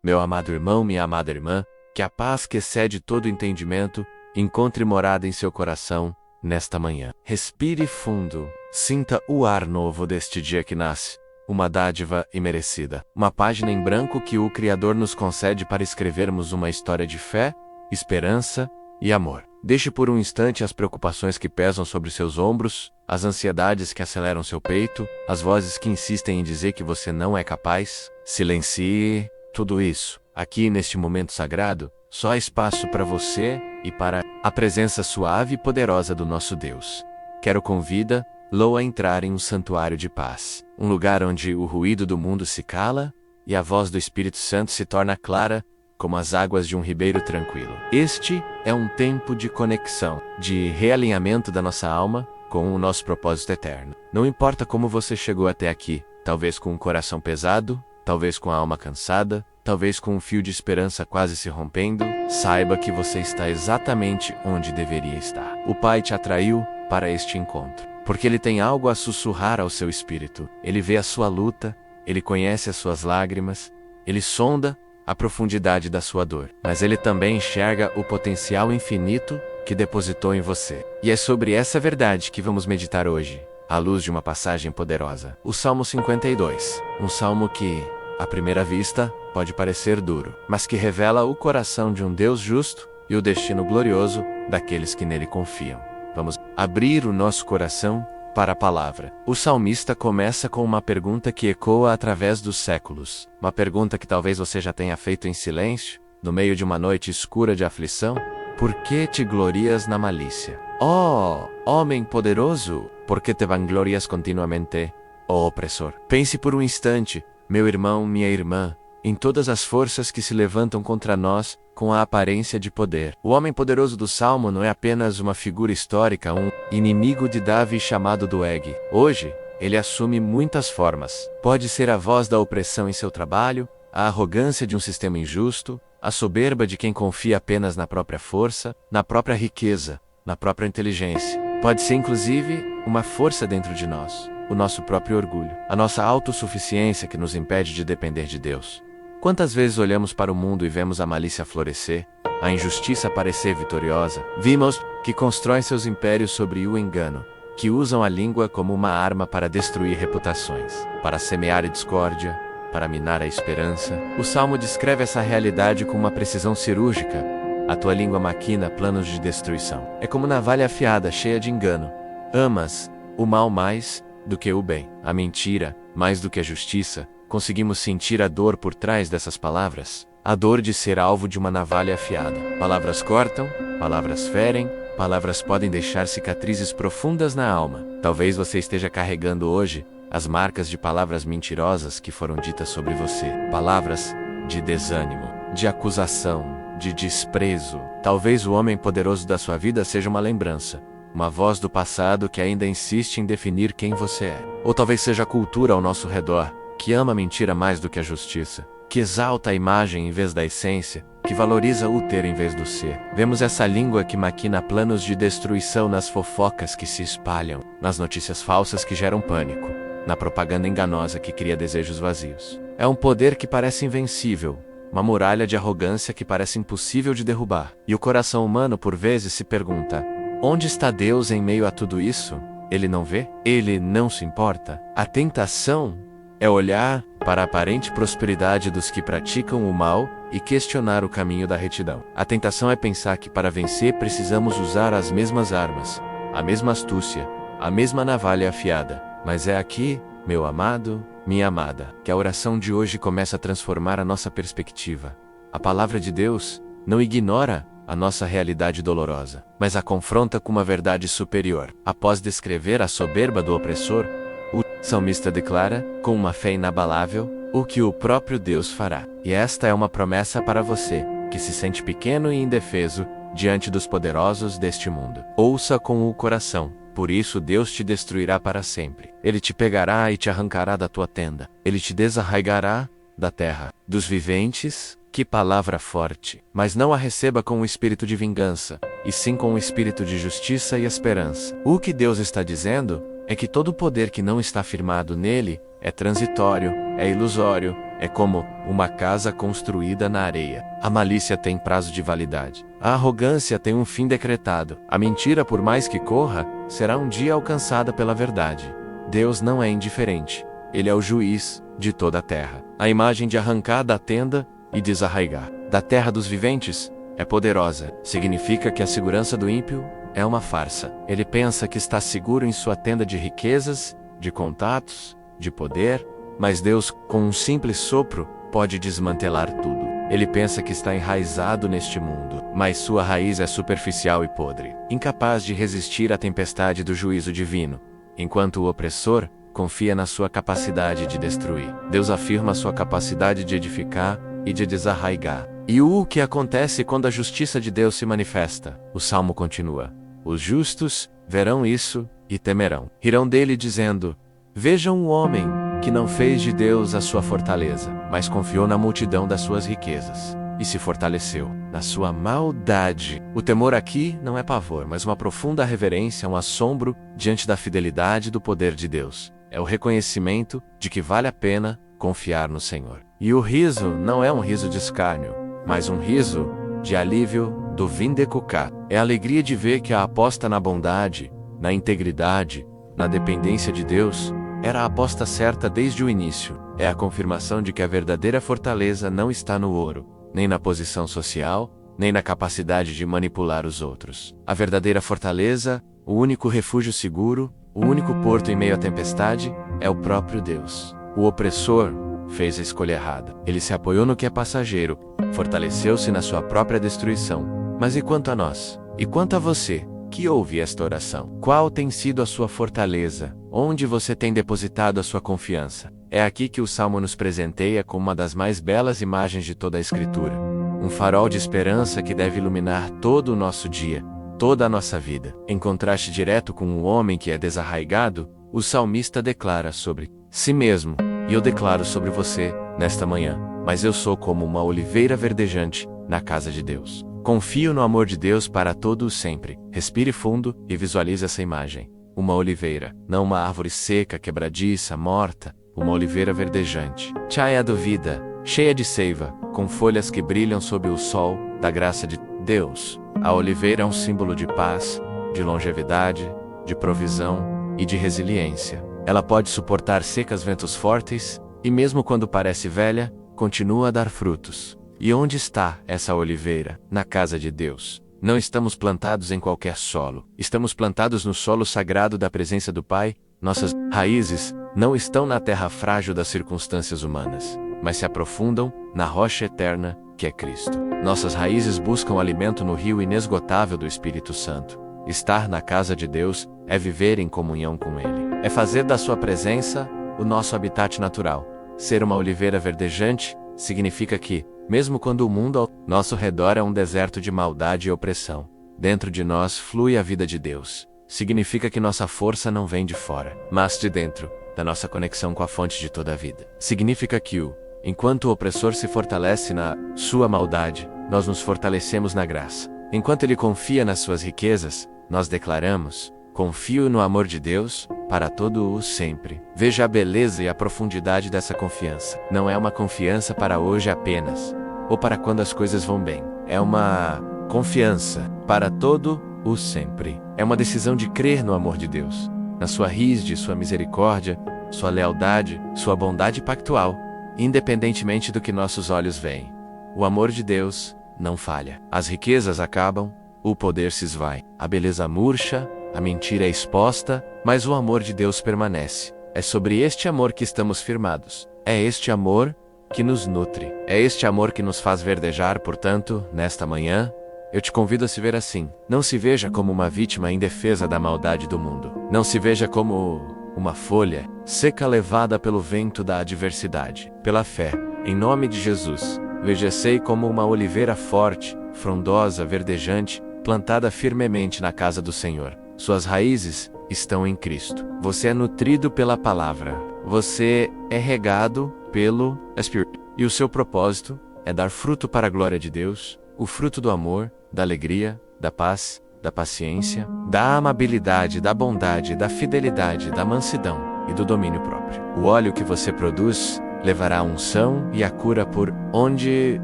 Meu amado irmão, minha amada irmã, que a paz que excede todo entendimento encontre morada em seu coração nesta manhã. Respire fundo, sinta o ar novo deste dia que nasce, uma dádiva imerecida. Uma página em branco que o Criador nos concede para escrevermos uma história de fé, esperança e amor. Deixe por um instante as preocupações que pesam sobre seus ombros, as ansiedades que aceleram seu peito, as vozes que insistem em dizer que você não é capaz. Silencie tudo isso. Aqui, neste momento sagrado, só há espaço para você e para a presença suave e poderosa do nosso Deus. Quero convida-lo a entrar em um santuário de paz, um lugar onde o ruído do mundo se cala e a voz do Espírito Santo se torna clara como as águas de um ribeiro tranquilo. Este é um tempo de conexão, de realinhamento da nossa alma com o nosso propósito eterno. Não importa como você chegou até aqui, talvez com um coração pesado, talvez com a alma cansada, talvez com um fio de esperança quase se rompendo, saiba que você está exatamente onde deveria estar. O Pai te atraiu para este encontro, porque Ele tem algo a sussurrar ao seu espírito. Ele vê a sua luta, Ele conhece as suas lágrimas, Ele sonda a profundidade da sua dor, mas Ele também enxerga o potencial infinito que depositou em você. E é sobre essa verdade que vamos meditar hoje, à luz de uma passagem poderosa. O Salmo 52, um salmo que, à primeira vista, pode parecer duro, mas que revela o coração de um Deus justo e o destino glorioso daqueles que nele confiam. Vamos abrir o nosso coração para a palavra. O salmista começa com uma pergunta que ecoa através dos séculos. Uma pergunta que talvez você já tenha feito em silêncio, no meio de uma noite escura de aflição. Por que te glorias na malícia? Oh, homem poderoso, por que te vanglorias continuamente, oh opressor? Pense por um instante, meu irmão, minha irmã, em todas as forças que se levantam contra nós com a aparência de poder. O homem poderoso do Salmo não é apenas uma figura histórica, um inimigo de Davi chamado Doeg. Hoje, ele assume muitas formas. Pode ser a voz da opressão em seu trabalho, a arrogância de um sistema injusto, a soberba de quem confia apenas na própria força, na própria riqueza, na própria inteligência. Pode ser, inclusive, uma força dentro de nós, o nosso próprio orgulho, a nossa autossuficiência que nos impede de depender de Deus. Quantas vezes olhamos para o mundo e vemos a malícia florescer, a injustiça parecer vitoriosa? Vimos que constroem seus impérios sobre o engano, que usam a língua como uma arma para destruir reputações, para semear a discórdia, para minar a esperança. O Salmo descreve essa realidade com uma precisão cirúrgica. A tua língua maquina planos de destruição. É como navalha afiada, cheia de engano. Amas o mal mais do que o bem, a mentira mais do que a justiça. Conseguimos sentir a dor por trás dessas palavras? A dor de ser alvo de uma navalha afiada. Palavras cortam, palavras ferem, palavras podem deixar cicatrizes profundas na alma. Talvez você esteja carregando hoje as marcas de palavras mentirosas que foram ditas sobre você. Palavras de desânimo, de acusação, de desprezo. Talvez o homem poderoso da sua vida seja uma lembrança, uma voz do passado que ainda insiste em definir quem você é. Ou talvez seja a cultura ao nosso redor, que ama a mentira mais do que a justiça, que exalta a imagem em vez da essência, que valoriza o ter em vez do ser. Vemos essa língua que maquina planos de destruição nas fofocas que se espalham, nas notícias falsas que geram pânico, na propaganda enganosa que cria desejos vazios. É um poder que parece invencível, uma muralha de arrogância que parece impossível de derrubar. E o coração humano por vezes se pergunta: onde está Deus em meio a tudo isso? Ele não vê? Ele não se importa? A tentação é olhar para a aparente prosperidade dos que praticam o mal e questionar o caminho da retidão. A tentação é pensar que para vencer precisamos usar as mesmas armas, a mesma astúcia, a mesma navalha afiada. Mas é aqui, meu amado, minha amada, que a oração de hoje começa a transformar a nossa perspectiva. A palavra de Deus não ignora a nossa realidade dolorosa, mas a confronta com uma verdade superior. Após descrever a soberba do opressor, o salmista declara, com uma fé inabalável, o que o próprio Deus fará. E esta é uma promessa para você, que se sente pequeno e indefeso diante dos poderosos deste mundo. Ouça com o coração, por isso Deus te destruirá para sempre. Ele te pegará e te arrancará da tua tenda. Ele te desarraigará da terra dos viventes. Que palavra forte! Mas não a receba com um espírito de vingança, e sim com um espírito de justiça e esperança. O que Deus está dizendo é que todo poder que não está firmado nele é transitório, é ilusório, é como uma casa construída na areia. A malícia tem prazo de validade. A arrogância tem um fim decretado. A mentira, por mais que corra, será um dia alcançada pela verdade. Deus não é indiferente. Ele é o juiz de toda a terra. A imagem de arrancar da tenda e desarraigar da terra dos viventes é poderosa. Significa que a segurança do ímpio é uma farsa. Ele pensa que está seguro em sua tenda de riquezas, de contatos, de poder, mas Deus, com um simples sopro, pode desmantelar tudo. Ele pensa que está enraizado neste mundo, mas sua raiz é superficial e podre, incapaz de resistir à tempestade do juízo divino, enquanto o opressor confia na sua capacidade de destruir. Deus afirma sua capacidade de edificar e de desarraigar. E o que acontece quando a justiça de Deus se manifesta? O salmo continua: os justos verão isso e temerão. Rirão dele dizendo: vejam o homem que não fez de Deus a sua fortaleza, mas confiou na multidão das suas riquezas, e se fortaleceu na sua maldade. O temor aqui não é pavor, mas uma profunda reverência, um assombro diante da fidelidade e do poder de Deus. É o reconhecimento de que vale a pena confiar no Senhor. E o riso não é um riso de escárnio, mas um riso de alívio do vindicuká. É a alegria de ver que a aposta na bondade, na integridade, na dependência de Deus, era a aposta certa desde o início. É a confirmação de que a verdadeira fortaleza não está no ouro, nem na posição social, nem na capacidade de manipular os outros. A verdadeira fortaleza, o único refúgio seguro, o único porto em meio à tempestade, é o próprio Deus. O opressor fez a escolha errada. Ele se apoiou no que é passageiro, fortaleceu-se na sua própria destruição. Mas e quanto a nós? E quanto a você, que ouve esta oração? Qual tem sido a sua fortaleza? Onde você tem depositado a sua confiança? É aqui que o Salmo nos presenteia com uma das mais belas imagens de toda a Escritura. Um farol de esperança que deve iluminar todo o nosso dia, toda a nossa vida. Em contraste direto com o homem que é desarraigado, o salmista declara sobre si mesmo: e eu declaro sobre você, nesta manhã, mas eu sou como uma oliveira verdejante na casa de Deus. Confio no amor de Deus para todo o sempre. Respire fundo e visualize essa imagem. Uma oliveira, não uma árvore seca, quebradiça, morta, uma oliveira verdejante, cheia de vida, cheia de seiva, com folhas que brilham sob o sol da graça de Deus. A oliveira é um símbolo de paz, de longevidade, de provisão e de resiliência. Ela pode suportar secas, ventos fortes, e mesmo quando parece velha, continua a dar frutos. E onde está essa oliveira? Na casa de Deus. Não estamos plantados em qualquer solo. Estamos plantados no solo sagrado da presença do Pai. Nossas raízes não estão na terra frágil das circunstâncias humanas, mas se aprofundam na rocha eterna, que é Cristo. Nossas raízes buscam alimento no rio inesgotável do Espírito Santo. Estar na casa de Deus é viver em comunhão com Ele. É fazer da sua presença o nosso habitat natural. Ser uma oliveira verdejante significa que, mesmo quando o mundo ao nosso redor é um deserto de maldade e opressão, dentro de nós flui a vida de Deus. Significa que nossa força não vem de fora, mas de dentro, da nossa conexão com a fonte de toda a vida. Significa que enquanto o opressor se fortalece na sua maldade, nós nos fortalecemos na graça. Enquanto ele confia nas suas riquezas, nós declaramos: confio no amor de Deus para todo o sempre. Veja a beleza e a profundidade dessa confiança. Não é uma confiança para hoje apenas, ou para quando as coisas vão bem. É uma confiança para todo o sempre. É uma decisão de crer no amor de Deus, na sua risde, sua misericórdia, sua lealdade, sua bondade pactual, independentemente do que nossos olhos veem. O amor de Deus não falha. As riquezas acabam, o poder se esvai, a beleza murcha, a mentira é exposta, mas o amor de Deus permanece. É sobre este amor que estamos firmados. É este amor que nos nutre. É este amor que nos faz verdejar. Portanto, nesta manhã, eu te convido a se ver assim. Não se veja como uma vítima indefesa da maldade do mundo. Não se veja como uma folha seca levada pelo vento da adversidade. Pela fé, em nome de Jesus, veja-se como uma oliveira forte, frondosa, verdejante, plantada firmemente na casa do Senhor. Suas raízes estão em Cristo. Você é nutrido pela palavra. Você é regado pelo Espírito. E o seu propósito é dar fruto para a glória de Deus, o fruto do amor, da alegria, da paz da paciência, da amabilidade, da bondade, da fidelidade, da mansidão e do domínio próprio. O óleo que você produz levará a unção e a cura por onde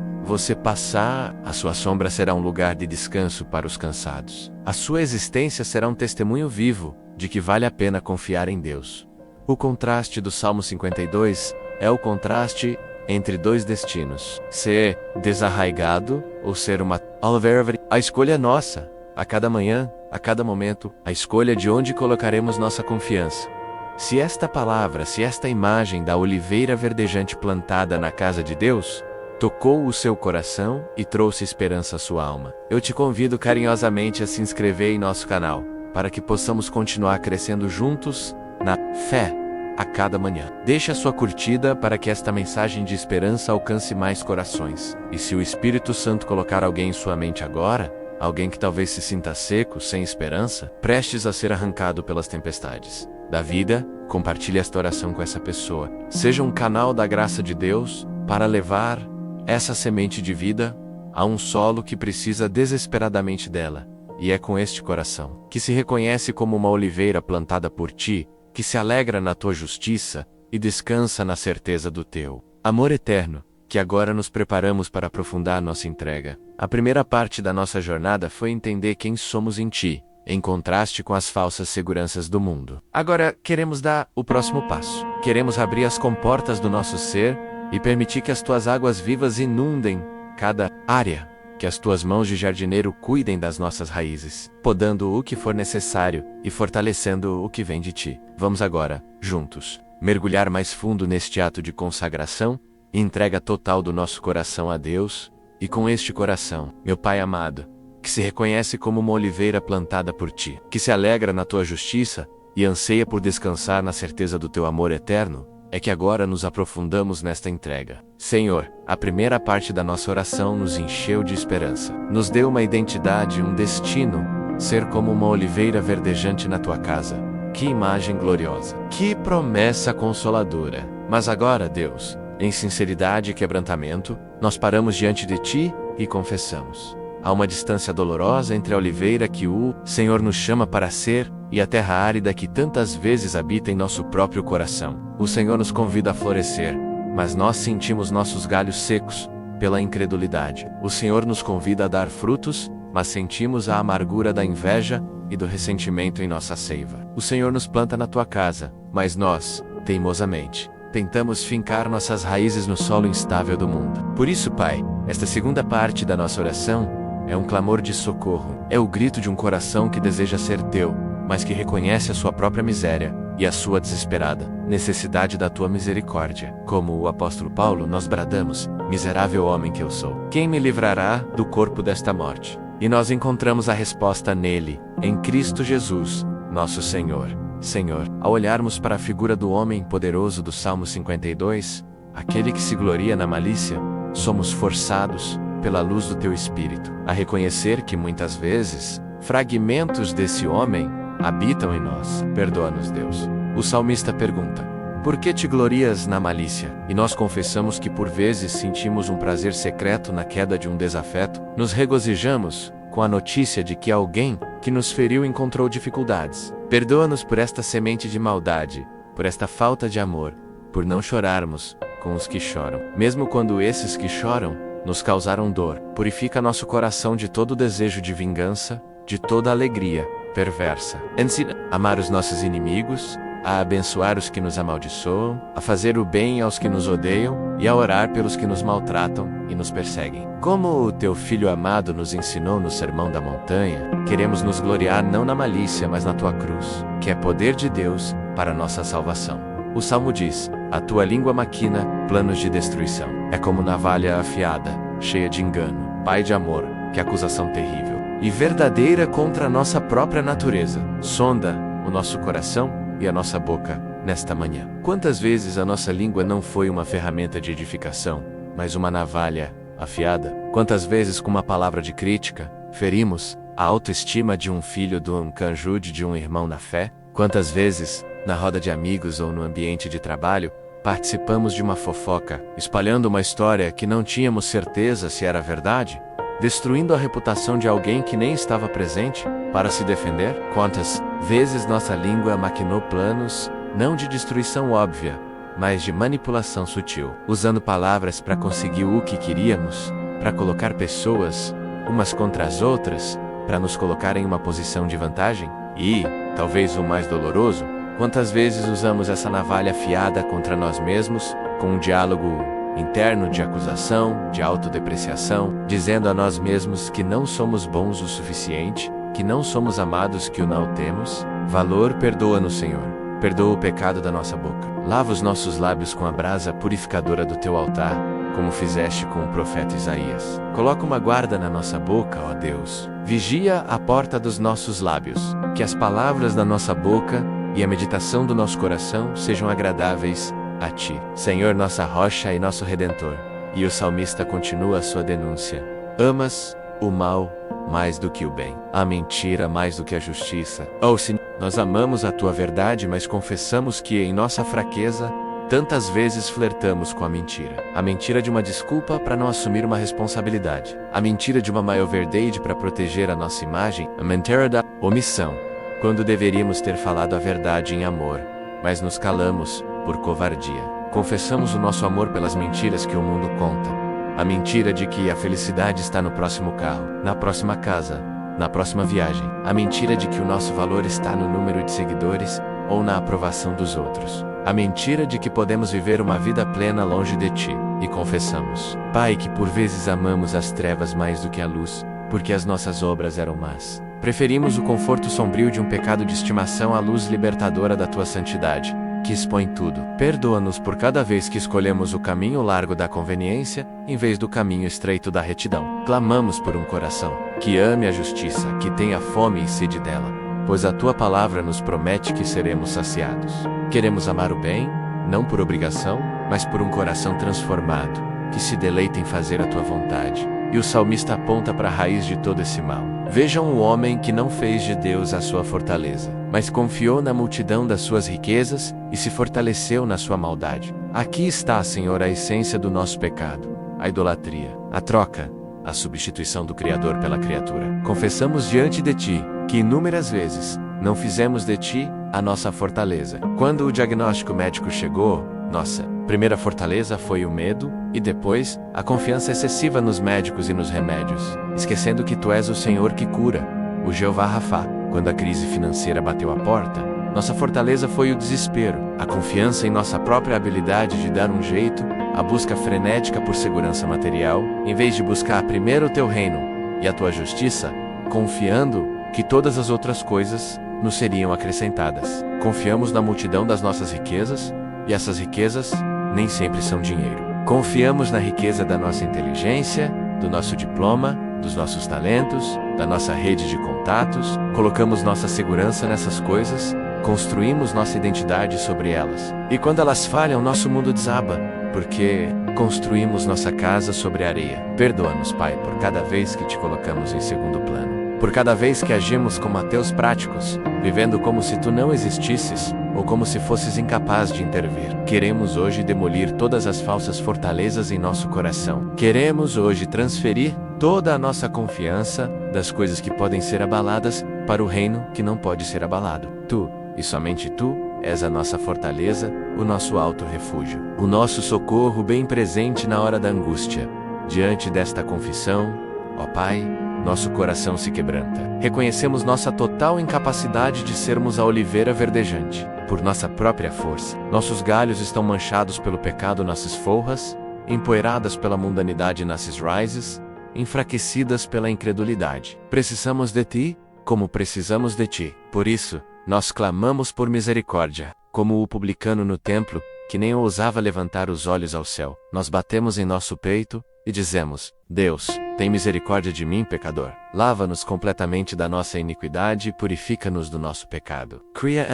você passar. A sua sombra será um lugar de descanso para os cansados. A sua existência será um testemunho vivo de que vale a pena confiar em Deus. O contraste do Salmo 52 é o contraste entre dois destinos: ser desarraigado ou ser uma árvore. A escolha é nossa, a cada manhã, a cada momento, a escolha de onde colocaremos nossa confiança. Se esta palavra, se esta imagem da oliveira verdejante plantada na casa de Deus tocou o seu coração e trouxe esperança à sua alma, eu te convido carinhosamente a se inscrever em nosso canal, para que possamos continuar crescendo juntos na fé a cada manhã. Deixe a sua curtida para que esta mensagem de esperança alcance mais corações. E se o Espírito Santo colocar alguém em sua mente agora, alguém que talvez se sinta seco, sem esperança, prestes a ser arrancado pelas tempestades da vida, compartilhe esta oração com essa pessoa. Seja um canal da graça de Deus para levar essa semente de vida a um solo que precisa desesperadamente dela. E é com este coração, que se reconhece como uma oliveira plantada por ti, que se alegra na tua justiça e descansa na certeza do teu amor eterno, que agora nos preparamos para aprofundar nossa entrega. A primeira parte da nossa jornada foi entender quem somos em ti, em contraste com as falsas seguranças do mundo. Agora queremos dar o próximo passo. Queremos abrir as comportas do nosso ser e permitir que as tuas águas vivas inundem cada área, que as tuas mãos de jardineiro cuidem das nossas raízes, podando o que for necessário e fortalecendo o que vem de ti. Vamos agora, juntos, mergulhar mais fundo neste ato de consagração e entrega total do nosso coração a Deus. E com este coração, meu Pai amado, que se reconhece como uma oliveira plantada por ti, que se alegra na tua justiça e anseia por descansar na certeza do teu amor eterno, é que agora nos aprofundamos nesta entrega. Senhor, a primeira parte da nossa oração nos encheu de esperança. Nos deu uma identidade, um destino, ser como uma oliveira verdejante na tua casa. Que imagem gloriosa! Que promessa consoladora! Mas agora, Deus, em sinceridade e quebrantamento, nós paramos diante de ti e confessamos. Há uma distância dolorosa entre a oliveira que o Senhor nos chama para ser e a terra árida que tantas vezes habita em nosso próprio coração. O Senhor nos convida a florescer, mas nós sentimos nossos galhos secos pela incredulidade. O Senhor nos convida a dar frutos, mas sentimos a amargura da inveja e do ressentimento em nossa seiva. O Senhor nos planta na tua casa, mas nós, teimosamente, tentamos fincar nossas raízes no solo instável do mundo. Por isso, Pai, esta segunda parte da nossa oração é um clamor de socorro. É o grito de um coração que deseja ser teu, mas que reconhece a sua própria miséria e a sua desesperada necessidade da tua misericórdia. Como o apóstolo Paulo, nós bradamos: miserável homem que eu sou, quem me livrará do corpo desta morte? E nós encontramos a resposta nele, em Cristo Jesus, nosso Senhor. Senhor, ao olharmos para a figura do homem poderoso do Salmo 52, aquele que se gloria na malícia, somos forçados, pela luz do teu Espírito, a reconhecer que muitas vezes, fragmentos desse homem habitam em nós. Perdoa-nos, Deus. O salmista pergunta: por que te glorias na malícia? E nós confessamos que por vezes sentimos um prazer secreto na queda de um desafeto. Nos regozijamos com a notícia de que alguém que nos feriu encontrou dificuldades. Perdoa-nos por esta semente de maldade, por esta falta de amor, por não chorarmos com os que choram, mesmo quando esses que choram nos causaram dor. Purifica nosso coração de todo desejo de vingança, de toda alegria perversa. Ensina a amar os nossos inimigos, a abençoar os que nos amaldiçoam, a fazer o bem aos que nos odeiam e a orar pelos que nos maltratam e nos perseguem. Como o teu Filho amado nos ensinou no Sermão da Montanha, queremos nos gloriar não na malícia, mas na tua cruz, que é poder de Deus para nossa salvação. O Salmo diz: a tua língua maquina planos de destruição. É como navalha afiada, cheia de engano, pai de amor, que acusação terrível e verdadeira contra a nossa própria natureza. Sonda o nosso coração e a nossa boca nesta manhã. Quantas vezes a nossa língua não foi uma ferramenta de edificação, mas uma navalha afiada? Quantas vezes, com uma palavra de crítica, ferimos a autoestima de um filho, de um cônjuge, de um irmão na fé? Quantas vezes, na roda de amigos ou no ambiente de trabalho, participamos de uma fofoca, espalhando uma história que não tínhamos certeza se era verdade? destruindo a reputação de alguém que nem estava presente, para se defender? Quantas vezes nossa língua maquinou planos, não de destruição óbvia, mas de manipulação sutil, usando palavras para conseguir o que queríamos, para colocar pessoas umas contra as outras, para nos colocar em uma posição de vantagem? E, talvez o mais doloroso, quantas vezes usamos essa navalha afiada contra nós mesmos, com um diálogo interno de acusação, de autodepreciação, dizendo a nós mesmos que não somos bons o suficiente, que não somos amados, que o não temos valor? Perdoa-nos, Senhor. Perdoa o pecado da nossa boca. Lava os nossos lábios com a brasa purificadora do teu altar, como fizeste com o profeta Isaías. Coloca uma guarda na nossa boca, ó Deus. Vigia a porta dos nossos lábios, que as palavras da nossa boca e a meditação do nosso coração sejam agradáveis a Ti, Senhor, nossa rocha e nosso Redentor. E o salmista continua a sua denúncia. Amas o mal mais do que o bem, a mentira mais do que a justiça. Oh, Senhor, nós amamos a Tua verdade, mas confessamos que em nossa fraqueza, tantas vezes flertamos com a mentira. A mentira de uma desculpa para não assumir uma responsabilidade. A mentira de uma maior-verdade para proteger a nossa imagem. A mentira da omissão, quando deveríamos ter falado a verdade em amor, mas nos calamos por covardia. Confessamos o nosso amor pelas mentiras que o mundo conta. A mentira de que a felicidade está no próximo carro, na próxima casa, na próxima viagem. A mentira de que o nosso valor está no número de seguidores ou na aprovação dos outros. A mentira de que podemos viver uma vida plena longe de Ti. E confessamos, Pai, que por vezes amamos as trevas mais do que a luz, porque as nossas obras eram más. Preferimos o conforto sombrio de um pecado de estimação à luz libertadora da Tua santidade, que expõe tudo. Perdoa-nos por cada vez que escolhemos o caminho largo da conveniência, em vez do caminho estreito da retidão. Clamamos por um coração que ame a justiça, que tenha fome e sede dela, pois a Tua palavra nos promete que seremos saciados. Queremos amar o bem, não por obrigação, mas por um coração transformado, que se deleita em fazer a Tua vontade. E o salmista aponta para a raiz de todo esse mal. Vejam o homem que não fez de Deus a sua fortaleza, mas confiou na multidão das suas riquezas e se fortaleceu na sua maldade. Aqui está, Senhor, a essência do nosso pecado, a idolatria, a troca, a substituição do Criador pela criatura. Confessamos diante de Ti que inúmeras vezes não fizemos de Ti a nossa fortaleza. Quando o diagnóstico médico chegou, nossa primeira fortaleza foi o medo, e depois, a confiança excessiva nos médicos e nos remédios, esquecendo que Tu és o Senhor que cura, o Jeová Rafá. Quando a crise financeira bateu à porta, nossa fortaleza foi o desespero, a confiança em nossa própria habilidade de dar um jeito, a busca frenética por segurança material, em vez de buscar primeiro o Teu reino e a Tua justiça, confiando que todas as outras coisas nos seriam acrescentadas. Confiamos na multidão das nossas riquezas, e essas riquezas nem sempre são dinheiro. Confiamos na riqueza da nossa inteligência, do nosso diploma, dos nossos talentos, da nossa rede de contatos, colocamos nossa segurança nessas coisas, construímos nossa identidade sobre elas. E quando elas falham, nosso mundo desaba, porque construímos nossa casa sobre areia. Perdoa-nos, Pai, por cada vez que Te colocamos em segundo plano. Por cada vez que agimos como ateus práticos, vivendo como se Tu não existisses, ou como se fosses incapaz de intervir. Queremos hoje demolir todas as falsas fortalezas em nosso coração. Queremos hoje transferir toda a nossa confiança das coisas que podem ser abaladas para o reino que não pode ser abalado. Tu, e somente Tu, és a nossa fortaleza, o nosso alto refúgio, o nosso socorro bem presente na hora da angústia. Diante desta confissão, ó Pai, nosso coração se quebranta. Reconhecemos nossa total incapacidade de sermos a oliveira verdejante. Por nossa própria força, nossos galhos estão manchados pelo pecado, nossas forras, empoeiradas pela mundanidade, nossas raízes, enfraquecidas pela incredulidade. Precisamos de Ti, como precisamos de Ti. Por isso, nós clamamos por misericórdia, como o publicano no templo, que nem ousava levantar os olhos ao céu. Nós batemos em nosso peito e dizemos: Deus, tem misericórdia de mim, pecador. Lava-nos completamente da nossa iniquidade e purifica-nos do nosso pecado. Cria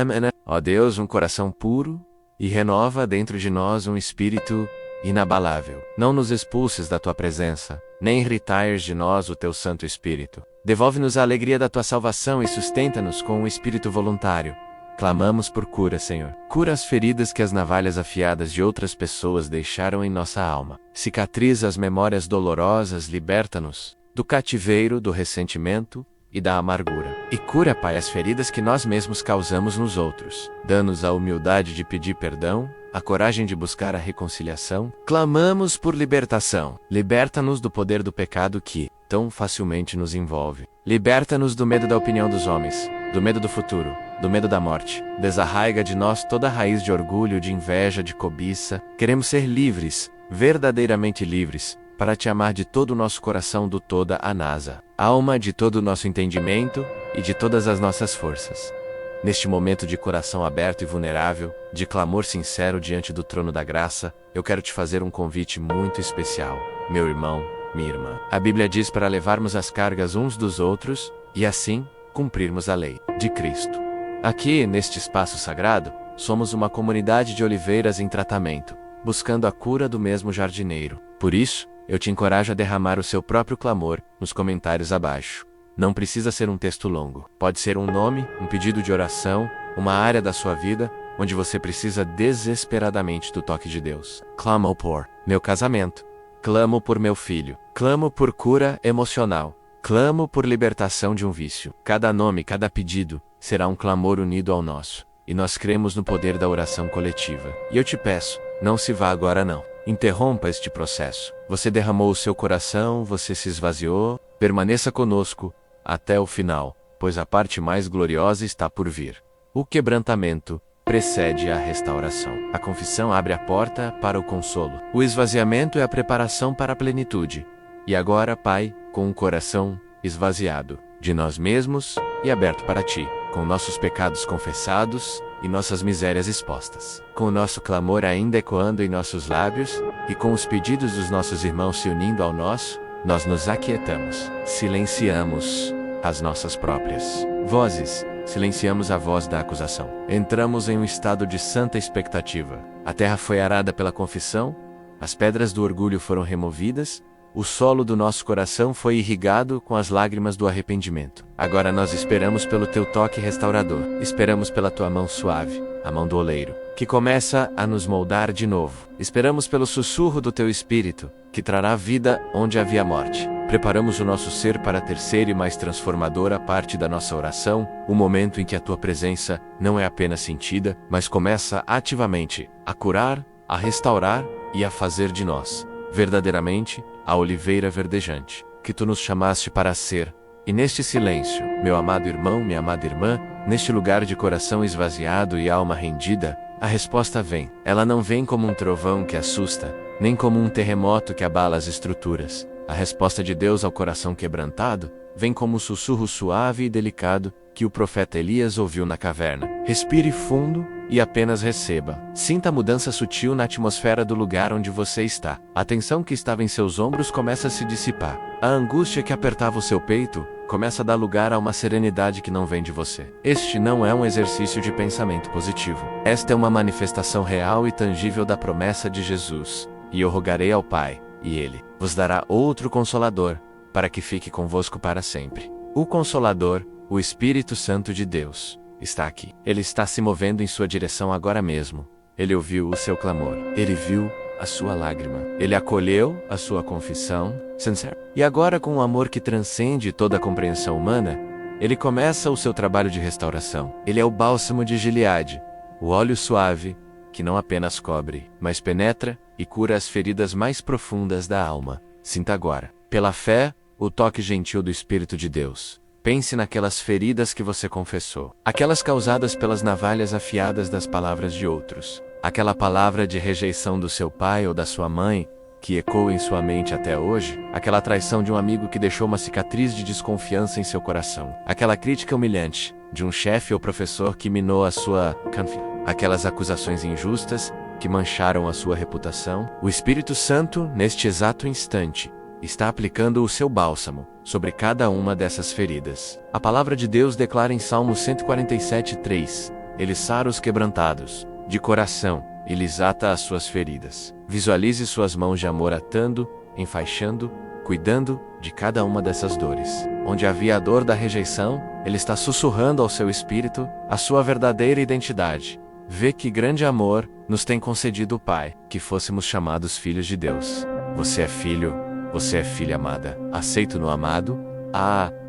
ó Deus, um coração puro e renova dentro de nós um espírito inabalável. Não nos expulses da Tua presença, nem retires de nós o Teu Santo Espírito. Devolve-nos a alegria da Tua salvação e sustenta-nos com um espírito voluntário. Clamamos por cura, Senhor. Cura as feridas que as navalhas afiadas de outras pessoas deixaram em nossa alma. Cicatriza as memórias dolorosas, liberta-nos do cativeiro, do ressentimento e da amargura. E cura, Pai, as feridas que nós mesmos causamos nos outros. Dá-nos a humildade de pedir perdão, a coragem de buscar a reconciliação. Clamamos por libertação. Liberta-nos do poder do pecado que tão facilmente nos envolve. Liberta-nos do medo da opinião dos homens, do medo do futuro, do medo da morte. Desarraiga de nós toda raiz de orgulho, de inveja, de cobiça. Queremos ser livres, verdadeiramente livres, para te amar de todo o nosso coração, do toda a nasa, alma, de todo o nosso entendimento e de todas as nossas forças. Neste momento de coração aberto e vulnerável, de clamor sincero diante do trono da graça, eu quero te fazer um convite muito especial, meu irmão, minha irmã. A Bíblia diz para levarmos as cargas uns dos outros e assim cumprirmos a lei de Cristo. Aqui, neste espaço sagrado, somos uma comunidade de oliveiras em tratamento, buscando a cura do mesmo jardineiro. Por isso, eu te encorajo a derramar o seu próprio clamor nos comentários abaixo. Não precisa ser um texto longo. Pode ser um nome, um pedido de oração, uma área da sua vida onde você precisa desesperadamente do toque de Deus. Clamo por meu casamento. Clamo por meu filho. Clamo por cura emocional. Clamo por libertação de um vício. Cada nome, cada pedido será um clamor unido ao nosso. E nós cremos no poder da oração coletiva. E eu te peço, não se vá agora não. Interrompa este processo. Você derramou o seu coração, você se esvaziou. Permaneça conosco até o final, pois a parte mais gloriosa está por vir. O quebrantamento precede a restauração. A confissão abre a porta para o consolo. O esvaziamento é a preparação para a plenitude. E agora, Pai, com um coração esvaziado de nós mesmos e aberto para Ti, com nossos pecados confessados e nossas misérias expostas, com o nosso clamor ainda ecoando em nossos lábios e com os pedidos dos nossos irmãos se unindo ao nosso, nós nos aquietamos, silenciamos as nossas próprias vozes, silenciamos a voz da acusação. Entramos em um estado de santa expectativa. A terra foi arada pela confissão, as pedras do orgulho foram removidas, o solo do nosso coração foi irrigado com as lágrimas do arrependimento. Agora nós esperamos pelo teu toque restaurador, esperamos pela tua mão suave, a mão do oleiro, que começa a nos moldar de novo. Esperamos pelo sussurro do teu espírito, que trará vida onde havia morte. Preparamos o nosso ser para a terceira e mais transformadora parte da nossa oração, o momento em que a tua presença não é apenas sentida, mas começa ativamente a curar, a restaurar e a fazer de nós, verdadeiramente, a oliveira verdejante, que tu nos chamaste para ser. E neste silêncio, meu amado irmão, minha amada irmã, neste lugar de coração esvaziado e alma rendida, a resposta vem. Ela não vem como um trovão que assusta, nem como um terremoto que abala as estruturas. A resposta de Deus ao coração quebrantado vem como um sussurro suave e delicado que o profeta Elias ouviu na caverna. Respire fundo e apenas receba. Sinta a mudança sutil na atmosfera do lugar onde você está. A tensão que estava em seus ombros começa a se dissipar. A angústia que apertava o seu peito começa a dar lugar a uma serenidade que não vem de você. Este não é um exercício de pensamento positivo. Esta é uma manifestação real e tangível da promessa de Jesus. E eu rogarei ao Pai, e Ele vos dará outro Consolador, para que fique convosco para sempre. O Consolador, o Espírito Santo de Deus, está aqui. Ele está se movendo em sua direção agora mesmo. Ele ouviu o seu clamor. Ele viu a sua lágrima. Ele acolheu a sua confissão sincera. E agora, com um amor que transcende toda a compreensão humana, ele começa o seu trabalho de restauração. Ele é o bálsamo de Gileade, o óleo suave, que não apenas cobre, mas penetra e cura as feridas mais profundas da alma. Sinta agora, pela fé, o toque gentil do Espírito de Deus. Pense naquelas feridas que você confessou, aquelas causadas pelas navalhas afiadas das palavras de outros, aquela palavra de rejeição do seu pai ou da sua mãe, que ecoa em sua mente até hoje, aquela traição de um amigo que deixou uma cicatriz de desconfiança em seu coração, aquela crítica humilhante de um chefe ou professor que minou a sua confiança, aquelas acusações injustas que mancharam a sua reputação. O Espírito Santo, neste exato instante, está aplicando o seu bálsamo sobre cada uma dessas feridas. A palavra de Deus declara em Salmo 147:3, Ele sara os quebrantados de coração e lhes ata as suas feridas. Visualize suas mãos de amor atando, enfaixando, cuidando de cada uma dessas dores. Onde havia a dor da rejeição, Ele está sussurrando ao seu espírito a sua verdadeira identidade. Vê que grande amor nos tem concedido o Pai, que fôssemos chamados filhos de Deus. Você é filho Você é filha amada. Aceito no amado?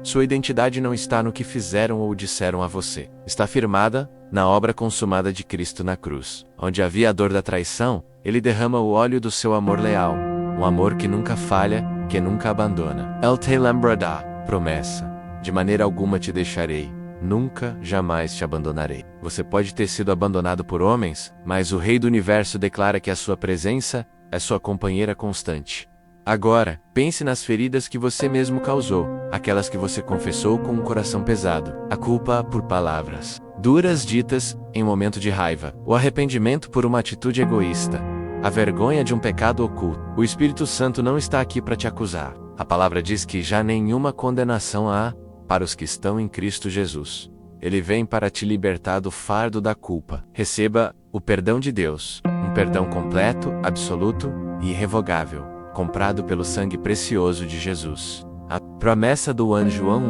Sua identidade não está no que fizeram ou disseram a você. Está firmada na obra consumada de Cristo na cruz. Onde havia a dor da traição, Ele derrama o óleo do seu amor leal. Um amor que nunca falha, que nunca abandona. Ele te lembrará. Promessa. De maneira alguma te deixarei. Nunca, jamais te abandonarei. Você pode ter sido abandonado por homens, mas o Rei do Universo declara que a sua presença é sua companheira constante. Agora, pense nas feridas que você mesmo causou, aquelas que você confessou com um coração pesado, a culpa por palavras duras ditas em momento de raiva, o arrependimento por uma atitude egoísta, a vergonha de um pecado oculto. O Espírito Santo não está aqui para te acusar. A palavra diz que já nenhuma condenação há para os que estão em Cristo Jesus. Ele vem para te libertar do fardo da culpa. Receba o perdão de Deus, um perdão completo, absoluto e irrevogável, comprado pelo sangue precioso de Jesus. A promessa do anjo João